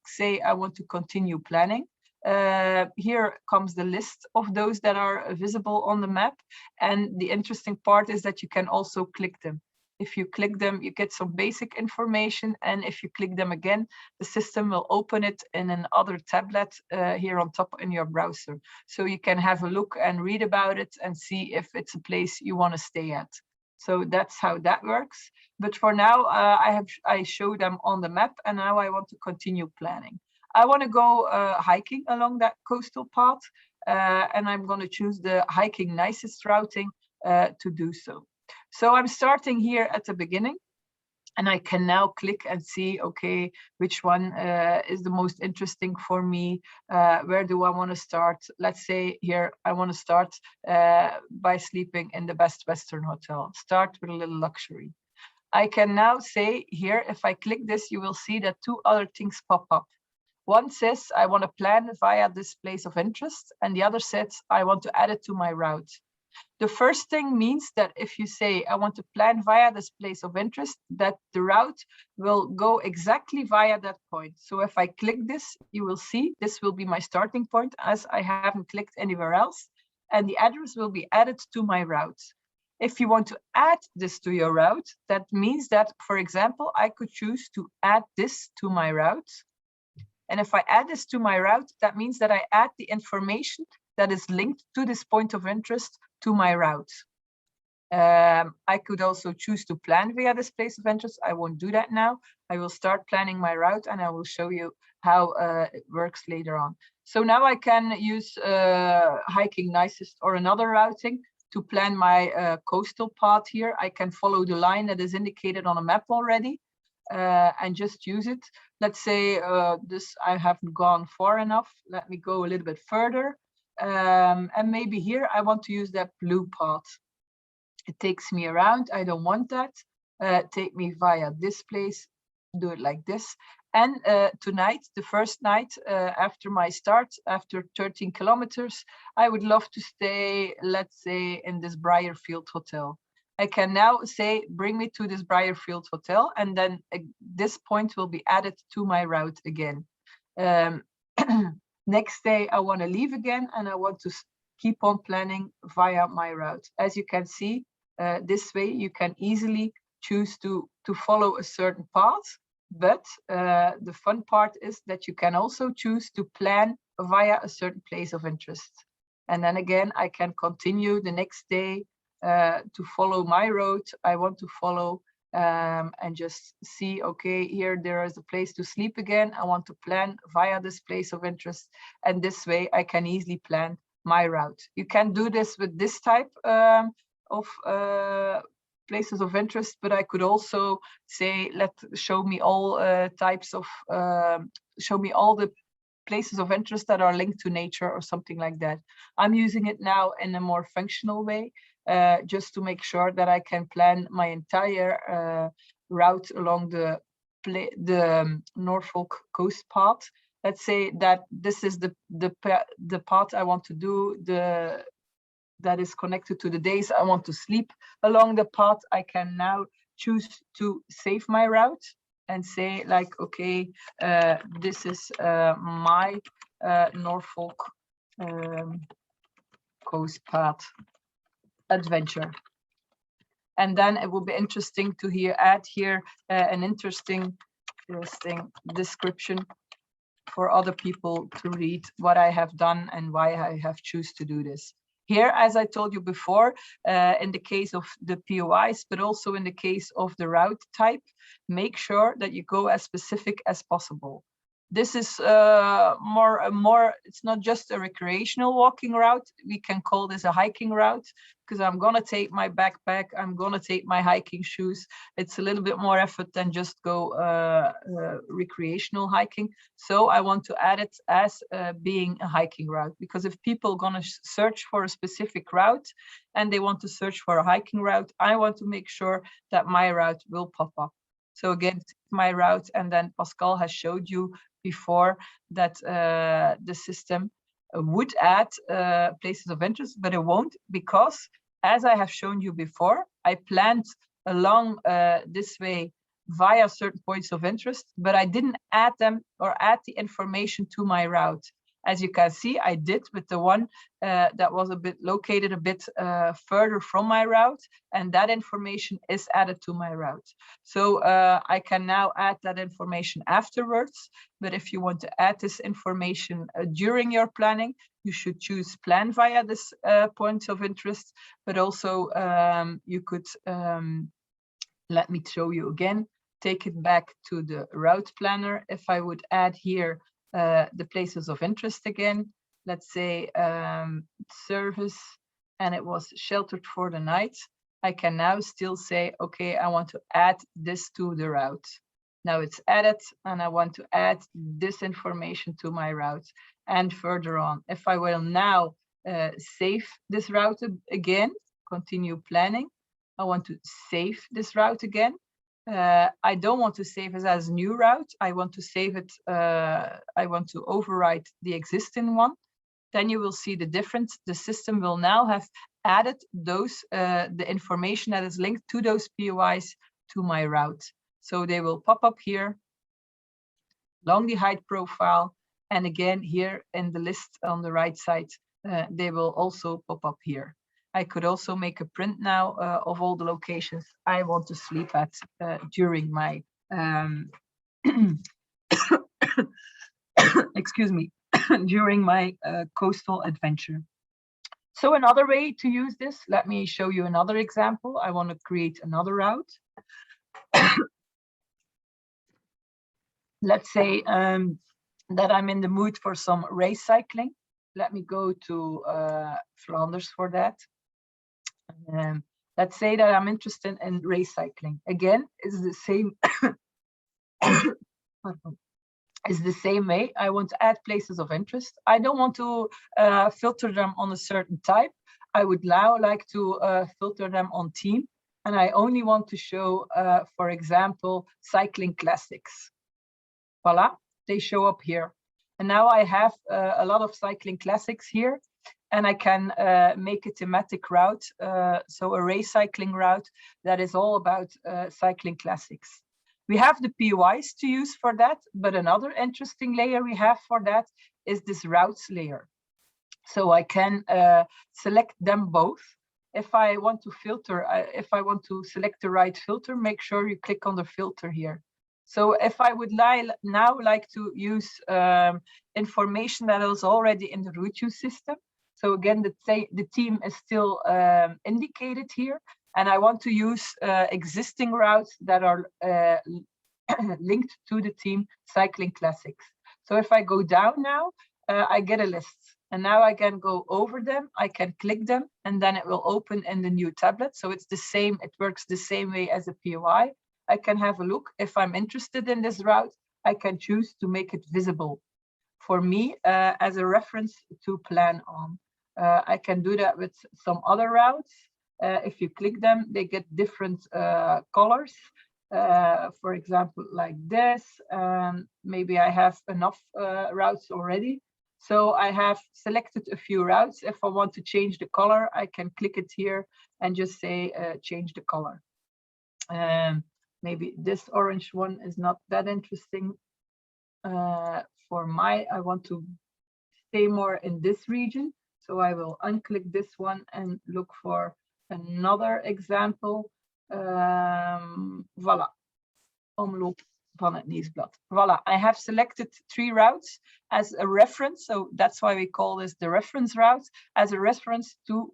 say I want to continue planning. Here comes the list of those that are visible on the map. And the interesting part is that you can also click them. If you click them, you get some basic information. And if you click them again, the system will open it in another tablet here on top in your browser. So you can have a look and read about it and see if it's a place you want to stay at. So that's how that works. But for now, I show them on the map, and now I want to continue planning. I want to go hiking along that coastal path, and I'm going to choose the hiking nicest routing to do so. So I'm starting here at the beginning, and I can now click and see, okay, which one is the most interesting for me? Where do I want to start? Let's say here, I want to start by sleeping in the Best Western Hotel. Start with a little luxury. I can now say here, if I click this, you will see that two other things pop up. One says I want to plan via this place of interest, and the other says I want to add it to my route. The first thing means that if you say I want to plan via this place of interest, that the route will go exactly via that point. So if I click this, you will see this will be my starting point as I haven't clicked anywhere else, and the address will be added to my route. If you want to add this to your route, that means that, for example, I could choose to add this to my route. And if I add this to my route, that means that I add the information that is linked to this point of interest to my route. I could also choose to plan via this place of interest. I won't do that now. I will start planning my route and I will show you how it works later on. So now I can use hiking nicest or another routing to plan my coastal path here. I can follow the line that is indicated on a map already and just use it. Let's say this I haven't gone far enough. Let me go a little bit further. And maybe here I want to use that blue path. It takes me around. I don't want that. Take me via this place. Do it like this. And tonight, the first night after my start, after 13 kilometers, I would love to stay, let's say, in this Briarfield Hotel. I can now say, bring me to this Briarfield Hotel, and then this point will be added to my route again. Next day, I want to leave again, and I want to keep on planning via my route. As you can see, this way you can easily choose to follow a certain path. But the fun part is that you can also choose to plan via a certain place of interest. And then again, I can continue the next day to follow my road I want to follow and just see, okay, here there is a place to sleep again. I want to plan via this place of interest. And this way I can easily plan my route. You can do this with this type of places of interest, but I could also say, show me all types of, show me all the places of interest that are linked to nature or something like that. I'm using it now in a more functional way, just to make sure that I can plan my entire route along the Norfolk coast path. Let's say that this is the path I want to do, that is connected to the days I want to sleep along the path. I can now choose to save my route and say like, okay, this is my Norfolk coast path adventure. And then it will be interesting to add here an interesting description for other people to read what I have done and why I have choose to do this. Here, as I told you before, in the case of the POIs, but also in the case of the route type, make sure that you go as specific as possible. This is it's not just a recreational walking route. We can call this a hiking route because I'm going to take my backpack. I'm going to take my hiking shoes. It's a little bit more effort than just go recreational hiking. So I want to add it as being a hiking route, because if people are going to search for a specific route and they want to search for a hiking route, I want to make sure that my route will pop up. So again, my route, and then Pascal has showed you before that the system would add places of interest, but it won't, because as I have shown you before, I planned along this way via certain points of interest, but I didn't add them or add the information to my route. As you can see, I did with the one that was located a bit further from my route, and that information is added to my route. So I can now add that information afterwards, but if you want to add this information during your planning, you should choose plan via this point of interest, but also you could, let me show you again, take it back to the route planner. If I would add here the places of interest again, let's say service, and it was sheltered for the night, I can now still say, okay, I want to add this to the route. Now it's added, and I want to add this information to my route and further on. If I will now save this route again, continue planning, I want to save this route again. I don't want to save it as a new route. I want to save it, I want to overwrite the existing one. Then you will see the difference. The system will now have added those, the information that is linked to those POIs to my route. So they will pop up here along the height profile. And again, here in the list on the right side, they will also pop up here. I could also make a print now of all the locations I want to sleep at during my excuse me, during my coastal adventure. So another way to use this, let me show you another example. I want to create another route. Let's say that I'm in the mood for some race cycling. Let me go to Flanders for that. Let's say that I'm interested in race cycling. Again, it's the same. Is the same way. I want to add places of interest. I don't want to filter them on a certain type. I would now like to filter them on team. And I only want to show, for example, cycling classics. Voila, they show up here. And now I have a lot of cycling classics here. And I can make a thematic route, so a race cycling route that is all about cycling classics. We have the POIs to use for that, but another interesting layer we have for that is this routes layer. So I can select them both. If I want to filter, if I want to select the right filter, make sure you click on the filter here. So if I would now like to use information that is already in the RouteYou system. So again, the team is still indicated here. And I want to use existing routes that are linked to the team cycling classics. So if I go down now, I get a list. And now I can go over them, I can click them, and then it will open in the new tablet. So it's the same, it works the same way as a POI. I can have a look. If I'm interested in this route, I can choose to make it visible for me as a reference to plan on. I can do that with some other routes. If you click them, they get different colors. For example, like this. Maybe I have enough routes already. So I have selected a few routes. If I want to change the color, I can click it here and just say change the color. Maybe this orange one is not that interesting for I want to stay more in this region. So I will unclick this one and look for another example. Voilà. Omloop van het nieuwsblad. Voilà, I have selected 3 routes as a reference. So that's why we call this the reference route, as a reference to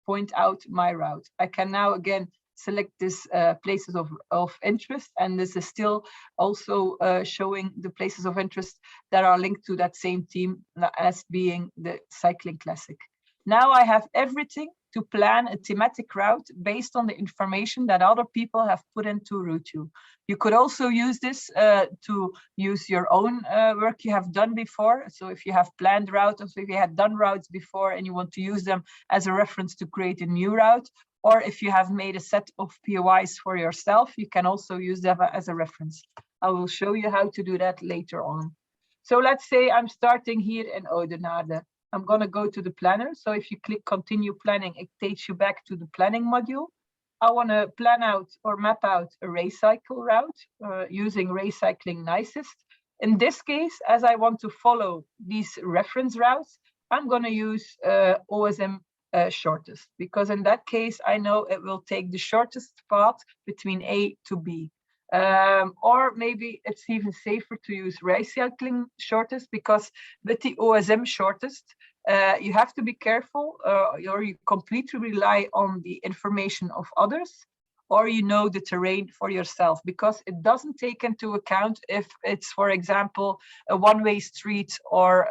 point out my route. I can now again select this places of interest, and this is still also showing the places of interest that are linked to that same team as being the cycling classic. Now I have everything to plan a thematic route based on the information that other people have put into RouteYou. You could also use this to use your own work you have done before. So if you have planned routes, or if you had done routes before and you want to use them as a reference to create a new route, or if you have made a set of POIs for yourself, you can also use them as a reference. I will show you how to do that later on. So let's say I'm starting here in Oudenaarde. I'm going to go to the planner. So if you click continue planning, it takes you back to the planning module. I want to plan out or map out a race cycle route using race cycling nicest. In this case, as I want to follow these reference routes, I'm going to use OSM shortest, because in that case, I know it will take the shortest path between A to B. Or maybe it's even safer to use race cycling shortest, because with the OSM shortest, you have to be careful or you completely rely on the information of others, or you know the terrain for yourself, because it doesn't take into account if it's, for example, a one-way street, or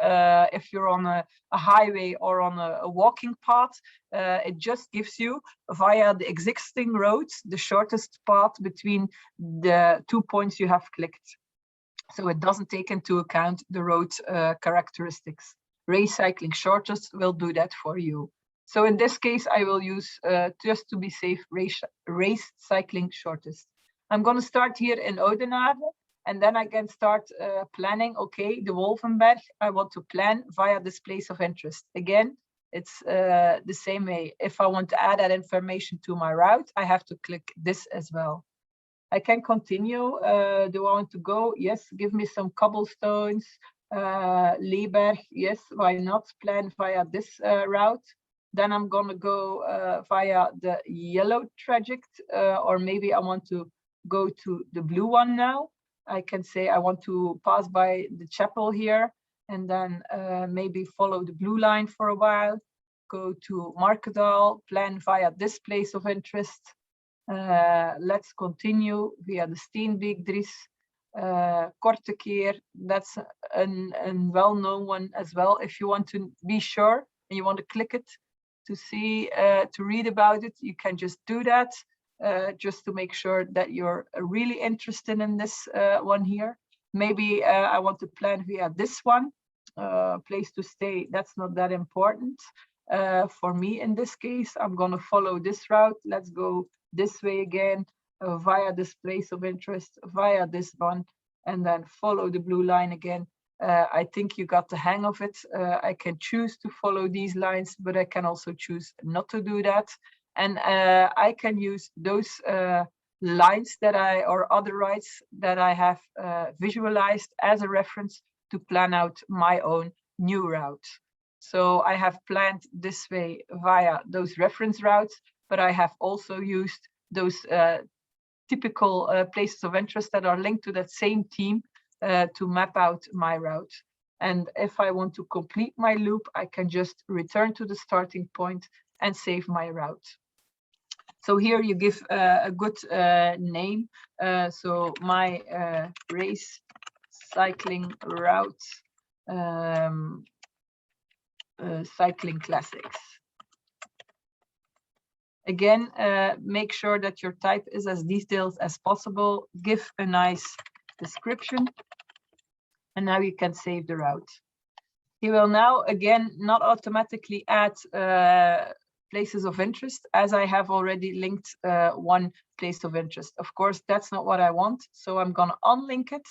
if you're on a highway or on a walking path. It just gives you, via the existing roads, the shortest path between the 2 points you have clicked. So it doesn't take into account the road characteristics. Race cycling shortest will do that for you. So in this case, I will use, just to be safe, race cycling shortest. I'm going to start here in Oudenaarde, and then I can start planning, okay, the Wolvenberg, I want to plan via this place of interest. Again, it's the same way. If I want to add that information to my route, I have to click this as well. I can continue. Do I want to go? Yes, give me some cobblestones. Leeberg, yes, why not? Plan via this route. Then I'm going to go via the yellow traject, or maybe I want to go to the blue one now. I can say I want to pass by the chapel here, and then maybe follow the blue line for a while, go to Markedal, plan via this place of interest. Let's continue via the Steenbeekdries, Kortekeer. That's a well-known one as well. If you want to be sure and you want to click it to see, to read about it, you can just do that, just to make sure that you're really interested in this one here. Maybe I want to plan via this one, place to stay. That's not that important. For me, in this case, I'm going to follow this route. Let's go this way again, via this place of interest, via this one, and then follow the blue line again. I think you got the hang of it. I can choose to follow these lines, but I can also choose not to do that. And I can use those lines that or other routes that I have visualized as a reference to plan out my own new route. So I have planned this way via those reference routes, but I have also used those typical places of interest that are linked to that same theme to map out my route. And if I want to complete my loop, I can just return to the starting point and save my route. So here you give a good name. So my race cycling route, cycling classics. Again, make sure that your type is as detailed as possible. Give a nice description. And now you can save the route. He will now, again, not automatically add places of interest, as I have already linked one place of interest. Of course, that's not what I want. So I'm going to unlink it.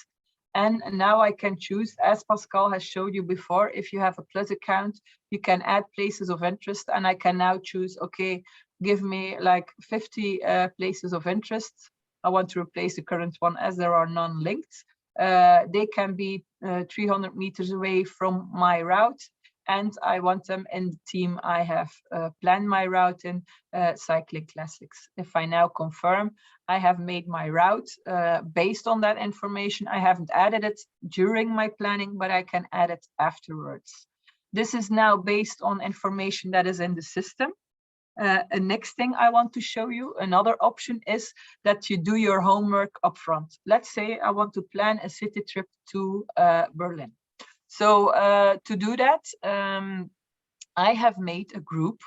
And now I can choose, as Pascal has showed you before, if you have a Plus account, you can add places of interest. And I can now choose, okay, give me like 50 places of interest. I want to replace the current one as there are none linked. They can be 300 meters away from my route, and I want them in the team I have planned my route in, Cycling Classics. If I now confirm, I have made my route based on that information. I haven't added it during my planning, but I can add it afterwards. This is now based on information that is in the system. A next thing I want to show you, another option, is that you do your homework upfront. Let's say I want to plan a city trip to Berlin. So to do that, I have made a group,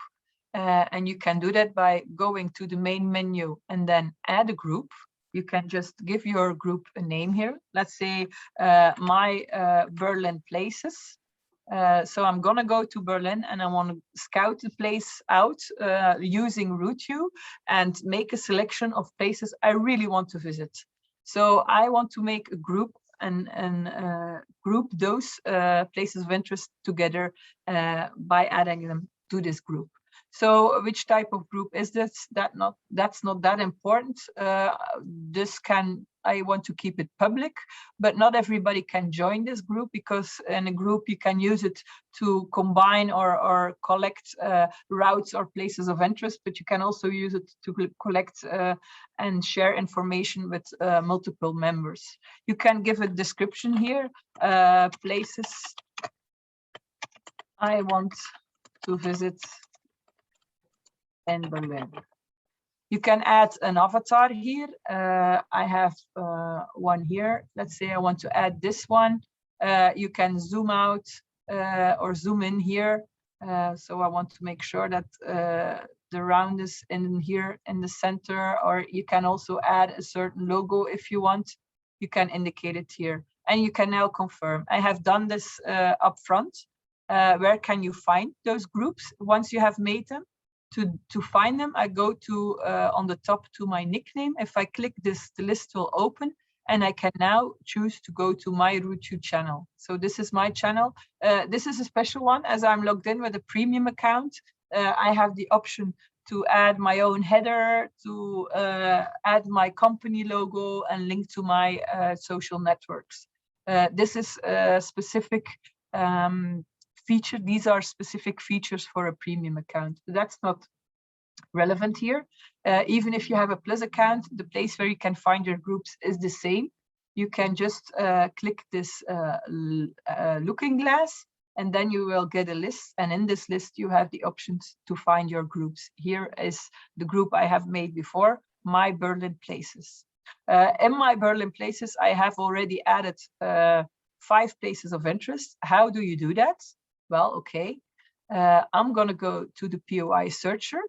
and you can do that by going to the main menu and then add a group. You can just give your group a name here. Let's say my Berlin places. So I'm gonna go to Berlin and I want to scout the place out using RouteYou and make a selection of places I really want to visit. So I want to make a group and group those places of interest together by adding them to this group. So which type of group is this? That's not that important. I want to keep it public, but not everybody can join this group, because in a group you can use it to combine or collect routes or places of interest, but you can also use it to collect and share information with multiple members. You can give a description here, places I want to visit in Berlin. You can add an avatar here. I have one here. Let's say I want to add this one. You can zoom out or zoom in here. So I want to make sure that the round is in here in the center, or you can also add a certain logo if you want. You can indicate it here. And you can now confirm. I have done this up front. Where can you find those groups once you have made them? To find them, I go to on the top to my nickname. If I click this, the list will open, and I can now choose to go to my RouteYou channel. So this is my channel. This is a special one, as I'm logged in with a premium account. I have the option to add my own header, to add my company logo, and link to my social networks. This is a specific feature. These are specific features for a premium account. That's not relevant here. Even if you have a Plus account, the place where you can find your groups is the same. you can just click this looking glass, and then you will get a list. And in this list, you have the options to find your groups. Here is the group I have made before, My Berlin Places. In My Berlin Places, I have already added 5 places of interest. How do you do that? Well, okay. I'm going to go to the POI searcher,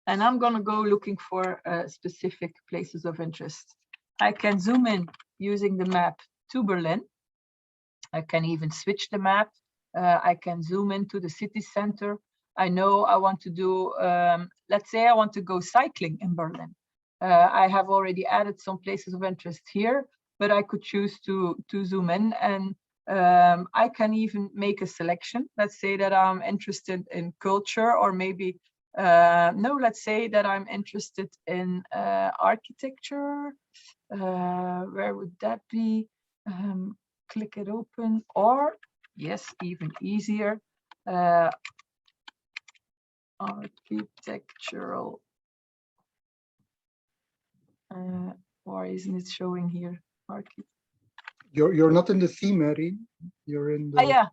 and I'm going to go looking for specific places of interest. I can zoom in using the map to Berlin. I can even switch the map. I can zoom into the city center. I know I want to do, let's say I want to go cycling in Berlin. I have already added some places of interest here, but I could choose to zoom in, and I can even make a selection. Let's say that I'm interested in culture, or maybe, no, let's say that I'm interested in architecture. Where would that be? Click it open, or yes, even easier, architectural, or isn't it showing here? You're not in the theme area. You're in the. Yeah.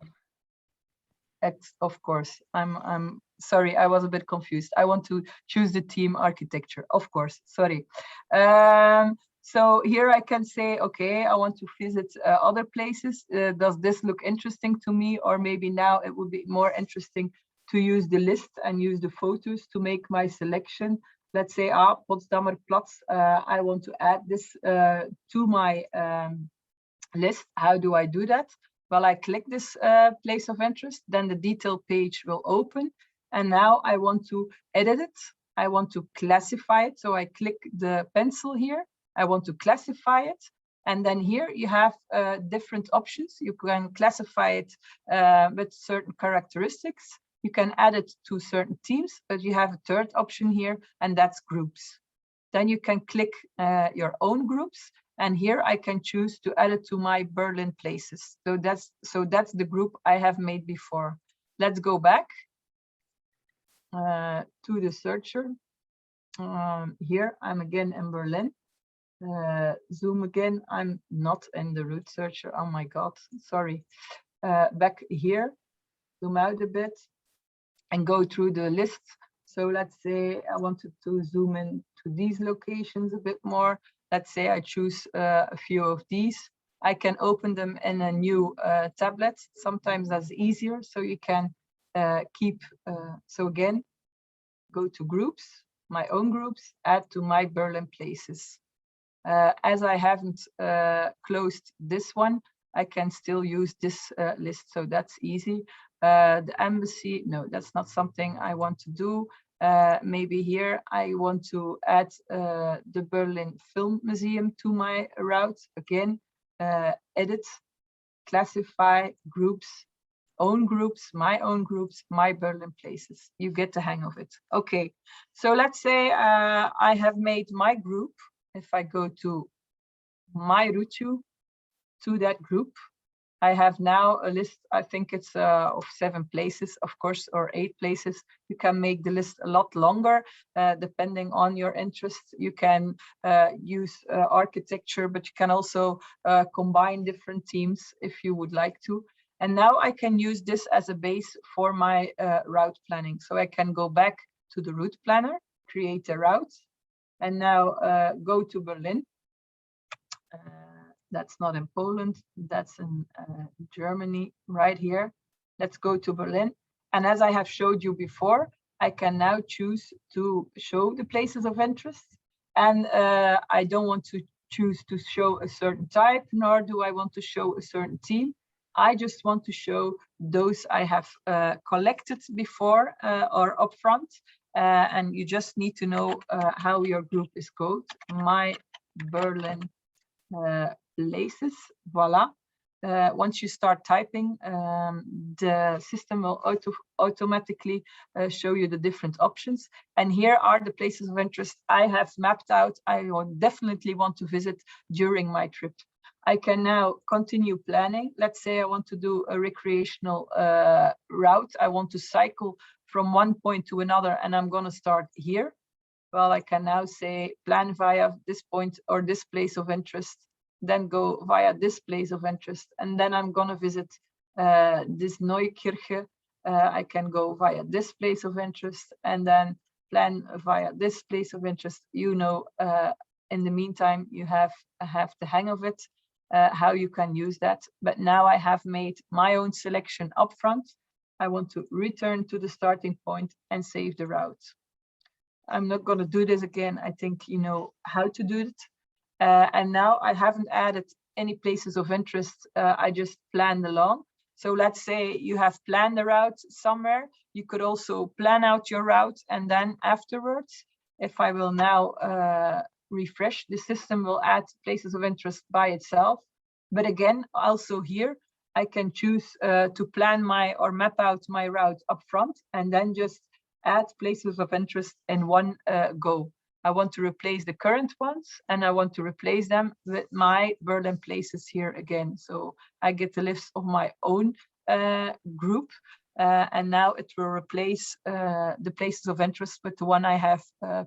Of course, I'm sorry, I was a bit confused. I want to choose the theme architecture, of course, sorry. So here I can say, okay, I want to visit other places. Does this look interesting to me? Or maybe now it would be more interesting to use the list and use the photos to make my selection. Let's say, Potsdamer Platz, I want to add this to my list. How do I do that? Well, I click this place of interest, then the detail page will open. And now I want to edit it. I want to classify it. So I click the pencil here. I want to classify it. And then here you have different options. You can classify it with certain characteristics. You can add it to certain teams, but you have a third option here, and that's groups. Then you can click your own groups. And here I can choose to add it to my Berlin places. So that's the group I have made before. Let's go back to the searcher. Here I'm again in Berlin. Zoom again. I'm not in the route searcher. Oh my God, sorry. Back here, zoom out a bit and go through the list. So let's say I wanted to zoom in to these locations a bit more. Let's say I choose a few of these. I can open them in a new tablet. Sometimes that's easier. So you can keep, so again, go to groups, my own groups, add to my Berlin places. As I haven't closed this one, I can still use this list. So that's easy. The embassy, no, that's not something I want to do. Maybe here I want to add the Berlin Film Museum to my route. Again, edit, classify, groups, own groups, my Berlin places. You get the hang of it. Okay, so let's say I have made my group. If I go to my RouteYou, to that group, I have now a list, I think it's of 7 places, of course, or 8 places. You can make the list a lot longer, depending on your interest. You can use architecture, but you can also combine different themes if you would like to. And now I can use this as a base for my route planning. So I can go back to the route planner, create a route, and now go to Berlin. That's not in Poland, that's in Germany, right here. Let's go to Berlin. And as I have showed you before, I can now choose to show the places of interest. And I don't want to choose to show a certain type, nor do I want to show a certain team. I just want to show those I have collected before or upfront. And you just need to know how your group is called. My Berlin places, voila. Once you start typing, the system will automatically show you the different options. And here are the places of interest I have mapped out. I will definitely want to visit during my trip. I can now continue planning. Let's say I want to do a recreational route. I want to cycle from one point to another, and I'm going to start here. Well, I can now say plan via this point or this place of interest, then go via this place of interest, and then I'm going to visit this Neukirche. I can go via this place of interest and then plan via this place of interest. You know, in the meantime, you have the hang of it, how you can use that. But now I have made my own selection upfront. I want to return to the starting point and save the route. I'm not going to do this again. I think you know how to do it. And now I haven't added any places of interest. I just planned along. So let's say you have planned a route somewhere. You could also plan out your route, and then afterwards, if I will now refresh, the system will add places of interest by itself. But again, also here, I can choose to plan or map out my route up front, and then just add places of interest in one go. I want to replace the current ones, and I want to replace them with my Berlin places here again. So I get the list of my own group, and now it will replace the places of interest with the one I have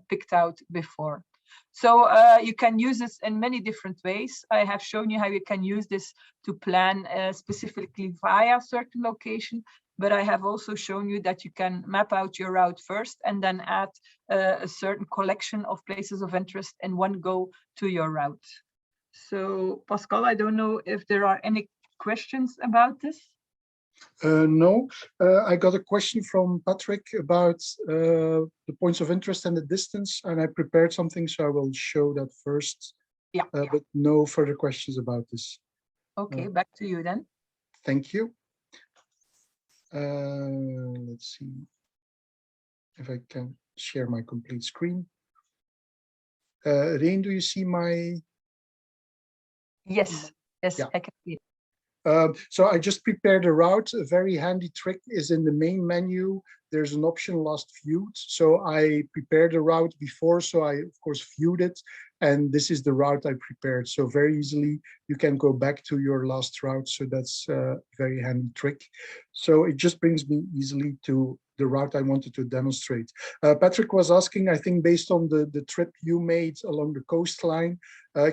picked out before. So you can use this in many different ways. I have shown you how you can use this to plan specifically via certain location, but I have also shown you that you can map out your route first and then add a certain collection of places of interest in one go to your route. So Pascal, I don't know if there are any questions about this. No, I got a question from Patrick about the points of interest and the distance, and I prepared something, so I will show that first. Yeah. But no further questions about this. Okay, back to you then. Thank you. Let's see if I can share my complete screen. Rein, do you see my? Yes, Yeah. I can see it. So I just prepared a route. A very handy trick is in the main menu. There's an option last viewed. So I prepared a route before, so I of course viewed it, and this is the route I prepared. So very easily you can go back to your last route. So that's a very handy trick. So it just brings me easily to the route I wanted to demonstrate. Patrick was asking, I think based on the trip you made along the coastline,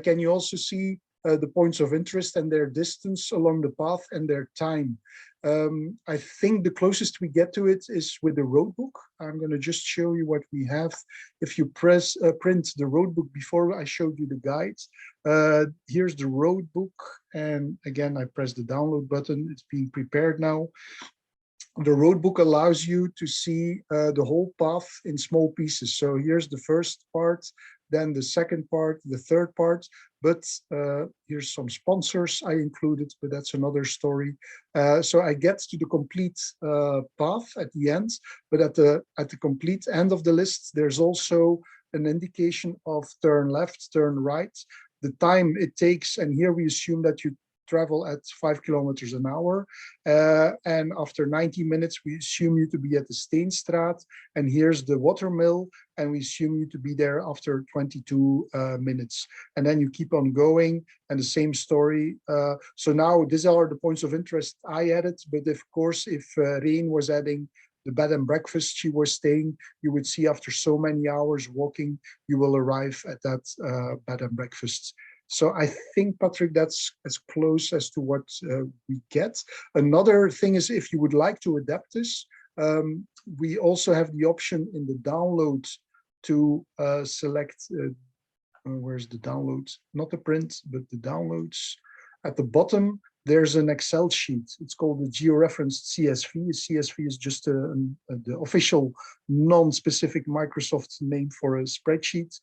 can you also see the points of interest and their distance along the path and their time? I think the closest we get to it is with the roadbook. I'm going to just show you what we have. If you print the roadbook before I showed you the guides, here's the roadbook. And again, I press the download button. It's being prepared now. The roadbook allows you to see the whole path in small pieces. So here's the first part, then the second part, the third part. But here's some sponsors I included, but that's another story. So I get to the complete path at the end, but at the complete end of the list, there's also an indication of turn left, turn right, the time it takes, and here we assume that you travel at 5 kilometers an hour. And after 90 minutes, we assume you to be at the Steenstraat. And here's the watermill. And we assume you to be there after 22 minutes. And then you keep on going, and the same story. So now these are the points of interest I added. But of course, if Rein was adding the bed and breakfast she was staying, you would see after so many hours walking, you will arrive at that bed and breakfast. So I think, Patrick, that's as close as to what we get. Another thing is, if you would like to adapt this, we also have the option in the download to select, where's the download? Not the print, but the downloads. At the bottom, there's an Excel sheet. It's called the georeferenced CSV. CSV is just the official non-specific Microsoft name for a spreadsheet,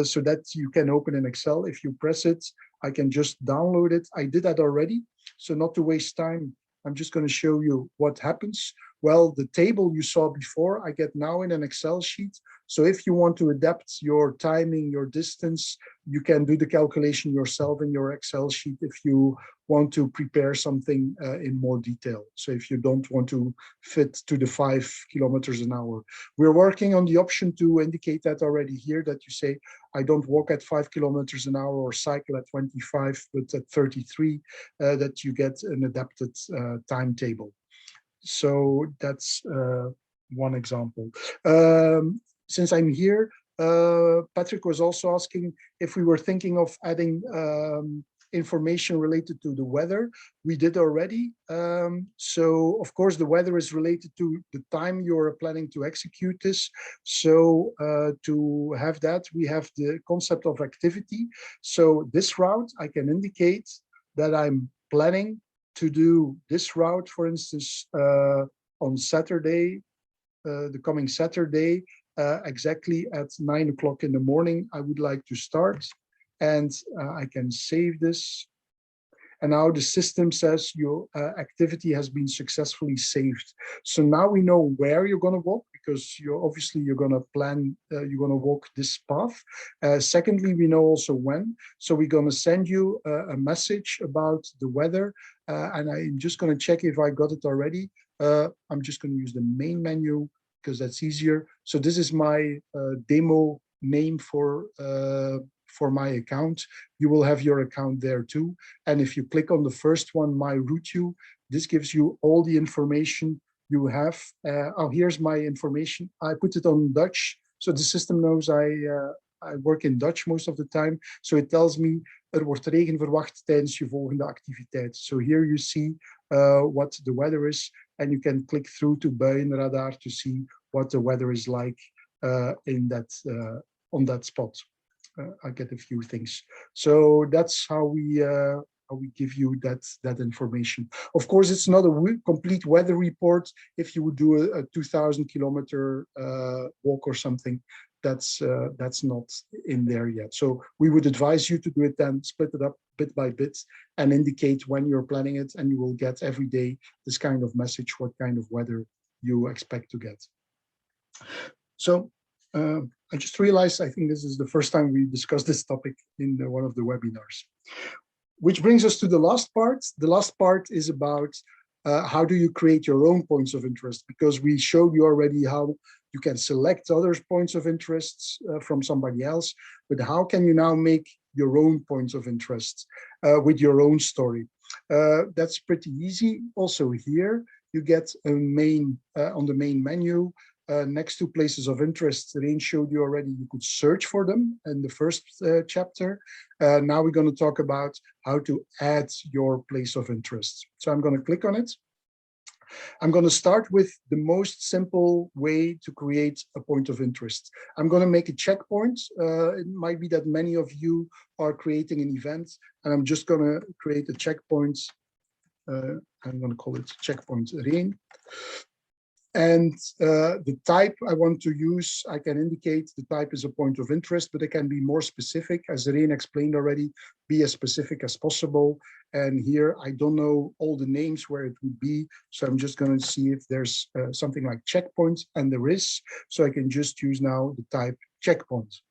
so that you can open in Excel. If you press it, I can just download it. I did that already, so not to waste time, I'm just going to show you what happens. Well, the table you saw before, I get now in an Excel sheet. So if you want to adapt your timing, your distance, you can do the calculation yourself in your Excel sheet if you want to prepare something in more detail. So if you don't want to fit to the 5 kilometers an hour. We're working on the option to indicate that already here, that you say, I don't walk at 5 kilometers an hour or cycle at 25, but at 33, that you get an adapted timetable. So that's one example. Since I'm here, Patrick was also asking if we were thinking of adding information related to the weather. We did already. So of course the weather is related to the time you're planning to execute this. So to have that, we have the concept of activity. So this route, I can indicate that I'm planning to do this route, for instance, on Saturday, the coming Saturday, exactly at 9 o'clock in the morning, I would like to start. And I can save this. And now the system says your activity has been successfully saved. So now we know where you're going to walk, because you're going to plan, you're going to walk this path. Secondly, we know also when. So we're going to send you a message about the weather. And I'm just going to check if I got it already. I'm just going to use the main menu because that's easier. So this is my demo name for my account. You will have your account there too. And if you click on the first one, my RouteYou, this gives you all the information you have. Oh, here's my information. I put it on Dutch. So the system knows I work in Dutch most of the time. So it tells me, wordt regen verwacht tijdens je volgende activiteit. So here you see what the weather is. And you can click through to buienradar to see what the weather is like in that on that spot. I get a few things. So that's how we give you that information. Of course, it's not a complete weather report. If you would do a 2,000 kilometer walk or something, that's not in there yet. So we would advise you to do it then, split it up bit by bit, and indicate when you're planning it, and you will get every day this kind of message, what kind of weather you expect to get. So I just realized, I think this is the first time we discussed this topic in one of the webinars. Which brings us to the last part. The last part is about how do you create your own points of interest? Because we showed you already how you can select other points of interest from somebody else, but how can you now make your own points of interest with your own story? That's pretty easy. Also here, you get a main, on the main menu, next to places of interest. Rein showed you already, you could search for them in the first chapter. Now we're going to talk about how to add your place of interest. So I'm going to click on it. I'm going to start with the most simple way to create a point of interest. I'm going to make a checkpoint. It might be that many of you are creating an event, and I'm just going to create a checkpoint. I'm going to call it checkpoint Rein. And the type I want to use, I can indicate the type is a point of interest, but it can be more specific, as Rein explained already, be as specific as possible. And here, I don't know all the names where it would be, so I'm just going to see if there's something like checkpoint, and there is, so I can just use now the type checkpoint.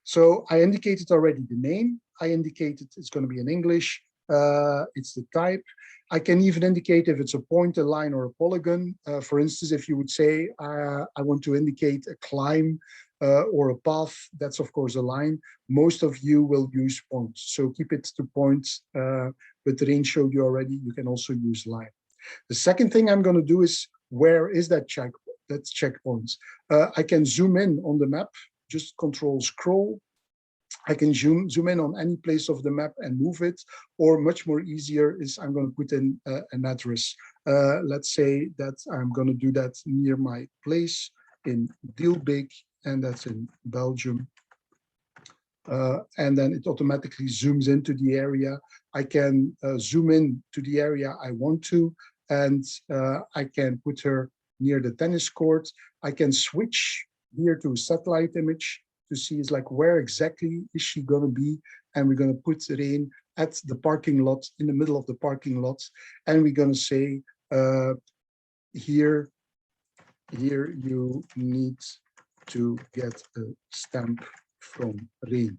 So I indicated already the name, I indicated it's going to be in English, it's the type. I can even indicate if it's a point, a line, or a polygon. For instance, if you would say, I want to indicate a climb or a path, that's of course a line. Most of you will use points, so keep it to points, but Rein showed you already, you can also use line. The second thing I'm going to do is, where is that checkpoint? I can zoom in on the map, just control scroll. I can zoom in on any place of the map and move it, or much more easier is I'm going to put in an address. Let's say that I'm going to do that near my place in Deelbeek, and that's in Belgium. And then it automatically zooms into the area. I can zoom in to the area I want to, and I can put her near the tennis court. I can switch here to a satellite image to see is like, where exactly is she going to be? And we're going to put Rein at the parking lot, in the middle of the parking lot. And we're going to say, here you need to get a stamp from Rein.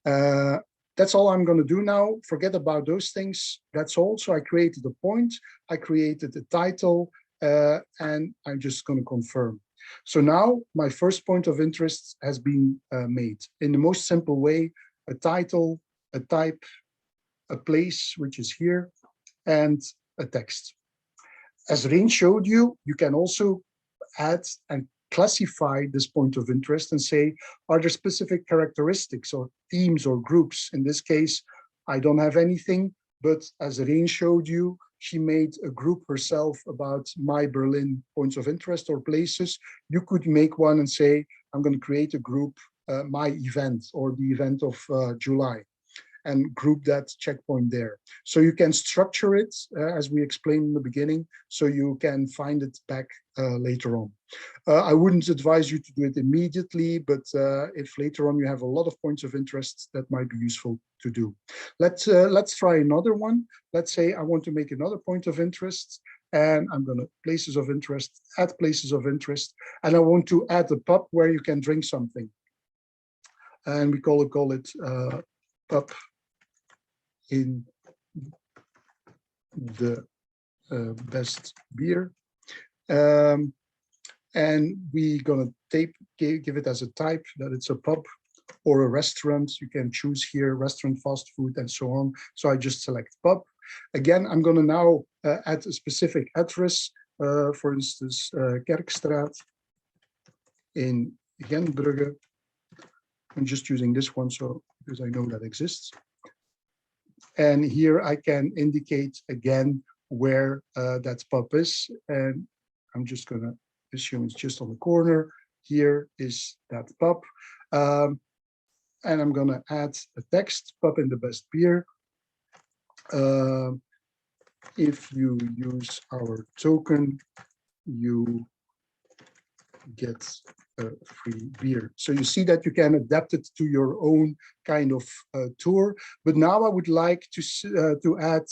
That's all I'm going to do now. Forget about those things. That's all. So I created a point, I created a title, and I'm just going to confirm. So now my first point of interest has been made in the most simple way: a title, a type, a place, which is here, and a text. As Rein showed you, you can also add and classify this point of interest and say, are there specific characteristics or themes or groups? In this case, I don't have anything, but as Reen showed you, she made a group herself about my Berlin points of interest or places. You could make one and say, I'm going to create a group, my event or the event of July, and group that checkpoint there. So you can structure it as we explained in the beginning, so you can find it back later on. I wouldn't advise you to do it immediately, but if later on you have a lot of points of interest, that might be useful to do. Let's try another one. Let's say I want to make another point of interest, and I'm going to places of interest, add places of interest, and I want to add a pub where you can drink something. And we call it pub in the best beer. And we're gonna give it as a type that it's a pub or a restaurant. You can choose here restaurant, fast food, and so on. So I just select pub. Again, I'm gonna now add a specific address, for instance, Kerkstraat in Gentbrugge. I'm just using this one because I know that exists. And here I can indicate again where that pub is. And I'm just going to assume it's just on the corner. Here is that pub. And I'm going to add a text, pub in the best beer. If you use our token, you get a free beer. So you see that you can adapt it to your own kind of tour. But now I would like to add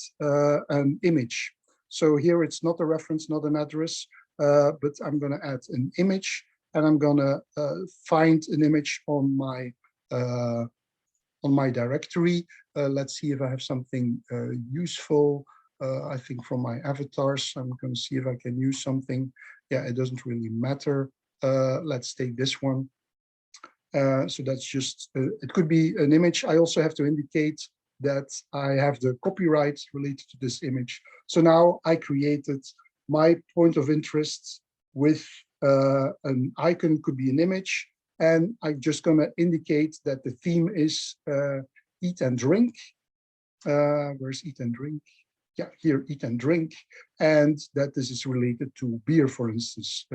an image. So here it's not a reference, not an address, but I'm going to add an image, and I'm going to find an image on my directory. Let's see if I have something useful. I think from my avatars, I'm going to see if I can use something. Yeah, it doesn't really matter. Let's take this one. So that's just, it could be an image. I also have to indicate that I have the copyright related to this image. So now I created my point of interest with an icon, could be an image, and I'm just going to indicate that the theme is eat and drink. Where's eat and drink? Yeah, here, eat and drink, and that this is related to beer, for instance.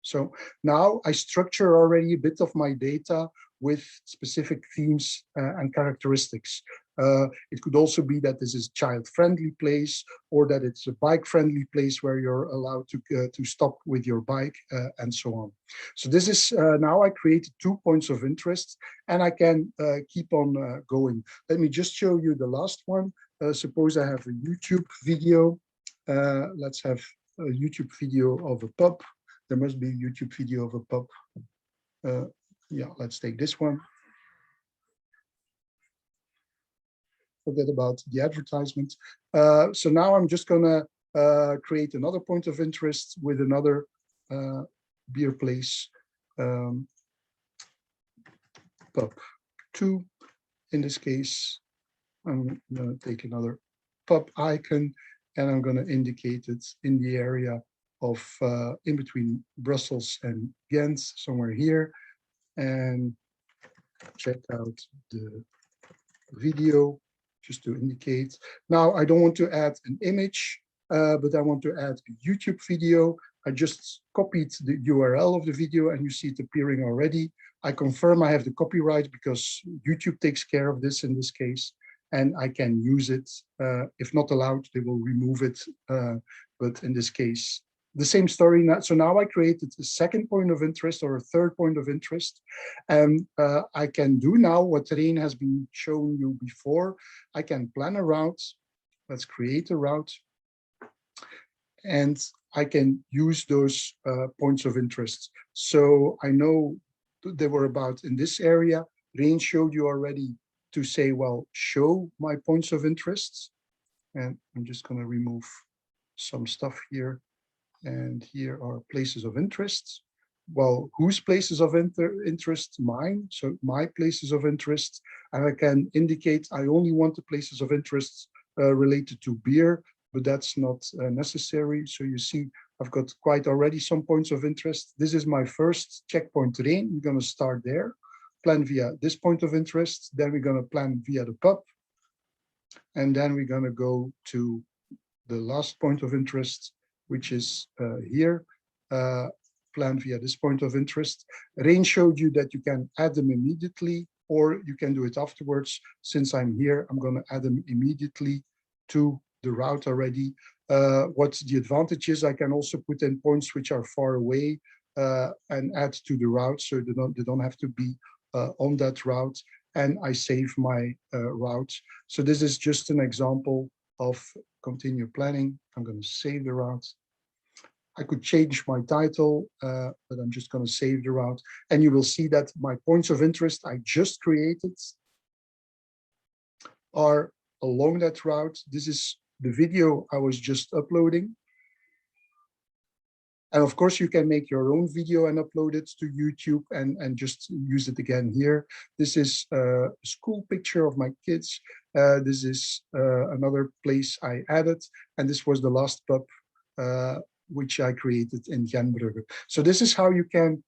So now I structure already a bit of my data with specific themes and characteristics. It could also be that this is a child-friendly place, or that it's a bike-friendly place where you're allowed to stop with your bike, and so on. So this is now I created 2 points of interest, and I can keep on going. Let me just show you the last one. Suppose I have a YouTube video. Let's have a YouTube video of a pub. There must be a YouTube video of a pub. Yeah, let's take this one. Forget about the advertisement. So now I'm just gonna create another point of interest with another beer place. Pub 2. In this case, I'm gonna take another pub icon, and I'm gonna indicate it in the area of in between Brussels and Ghent, somewhere here, and check out the video just to indicate. Now I don't want to add an image, but I want to add a YouTube video. I just copied the URL of the video, and you see it appearing already. I confirm I have the copyright because YouTube takes care of this in this case, and I can use it. If not allowed, they will remove it, but in this case, the same story. So now I created a second point of interest or a third point of interest. And I can do now what Reen has been showing you before. I can plan a route. Let's create a route. And I can use those points of interest. So I know they were about in this area. Reen showed you already to say, well, show my points of interest. And I'm just going to remove some stuff here. And here are places of interest. Well, whose places of interest? Mine. So my places of interest. And I can indicate I only want the places of interest related to beer, but that's not necessary. So you see, I've got quite already some points of interest. This is my first checkpoint terrain. We're going to start there, plan via this point of interest. Then we're going to plan via the pub. And then we're going to go to the last point of interest, which is here, plan via this point of interest. Rain showed you that you can add them immediately, or you can do it afterwards. Since I'm here, I'm going to add them immediately to the route already. What's the advantage is I can also put in points which are far away and add to the route, so they don't have to be on that route, and I save my route. So this is just an example of continue planning. I'm going to save the route. I could change my title, but I'm just going to save the route. And you will see that my points of interest I just created are along that route. This is the video I was just uploading. And of course, you can make your own video and upload it to YouTube and just use it again here. This is a school picture of my kids. This is another place I added. And this was the last pub which I created in Genbrugge. So this is how you can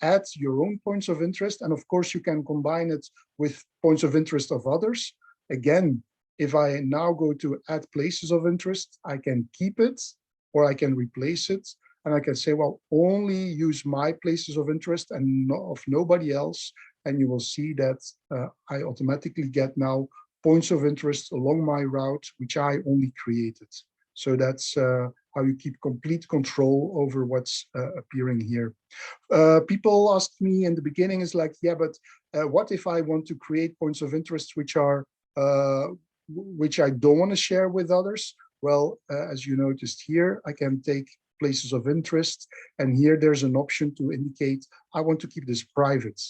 add your own points of interest. And of course, you can combine it with points of interest of others. Again, if I now go to add places of interest, I can keep it or I can replace it. And I can say, well, only use my places of interest and of nobody else. And you will see that I automatically get now points of interest along my route, which I only created. So that's how you keep complete control over what's appearing here. People asked me in the beginning is like, yeah, but what if I want to create points of interest which are which I don't want to share with others? Well, as you noticed here, I can take places of interest, and here there's an option to indicate I want to keep this private,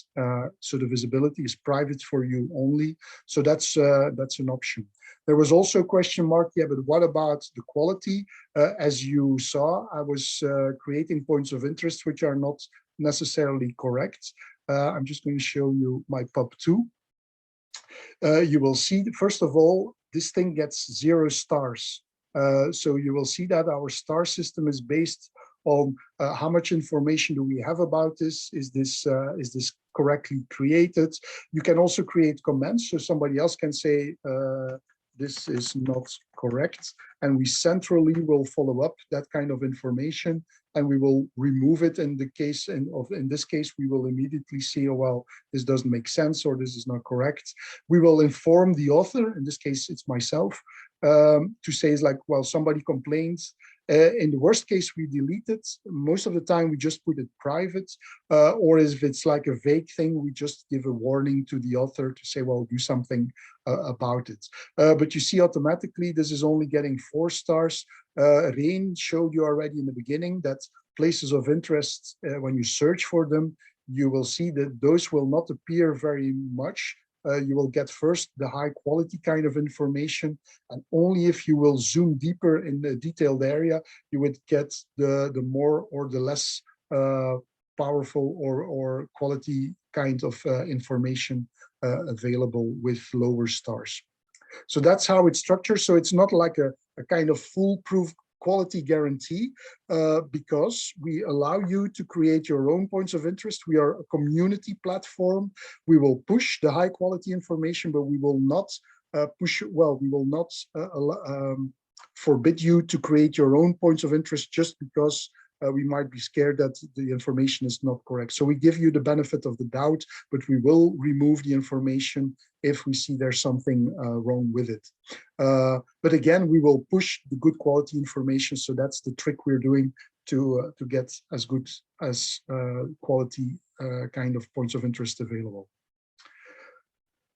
so the visibility is private for you only. So that's an option. There was also a question mark, yeah, but what about the quality? As you saw, I was creating points of interest which are not necessarily correct. I'm just going to show you my pub2. You will see, first of all, this thing gets 0 stars. So you will see that our star system is based on how much information do we have about this? Is this correctly created? You can also create comments, so somebody else can say this is not correct, and we centrally will follow up that kind of information, and we will remove it in the case in this case we will immediately see, oh well, this doesn't make sense or this is not correct. We will inform the author, in this case it's myself, to say is like, well, somebody complains. In the worst case, we delete it. Most of the time, we just put it private, or if it's like a vague thing, we just give a warning to the author to say, well, do something about it. But you see automatically, this is only getting 4 stars. Rain showed you already in the beginning that places of interest, when you search for them, you will see that those will not appear very much. You will get first the high quality kind of information, and only if you will zoom deeper in the detailed area, you would get the more or the less powerful or quality kind of information available with lower stars. So that's how it's structured. So it's not like a kind of foolproof quality guarantee, because we allow you to create your own points of interest. We are a community platform. We will push the high quality information, but we will not forbid you to create your own points of interest just because we might be scared that the information is not correct. So we give you the benefit of the doubt, but we will remove the information if we see there's something wrong with it. But again, we will push the good quality information. So that's the trick we're doing to get as good as quality kind of points of interest available.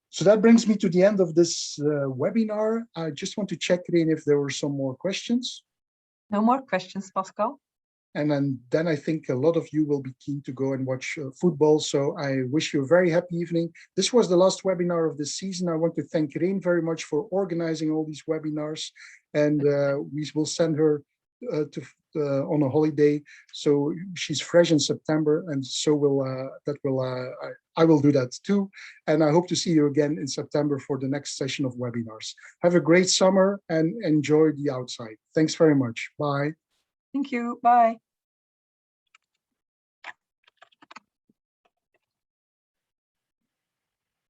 So that brings me to the end of this webinar. I just want to check in if there were some more questions. No more questions, Pascal. And then I think a lot of you will be keen to go and watch football. So I wish you a very happy evening. This was the last webinar of this season. I want to thank Rain very much for organizing all these webinars. And we will send her on a holiday. So she's fresh in September. And so I will do that too. And I hope to see you again in September for the next session of webinars. Have a great summer and enjoy the outside. Thanks very much. Bye. Thank you. Bye.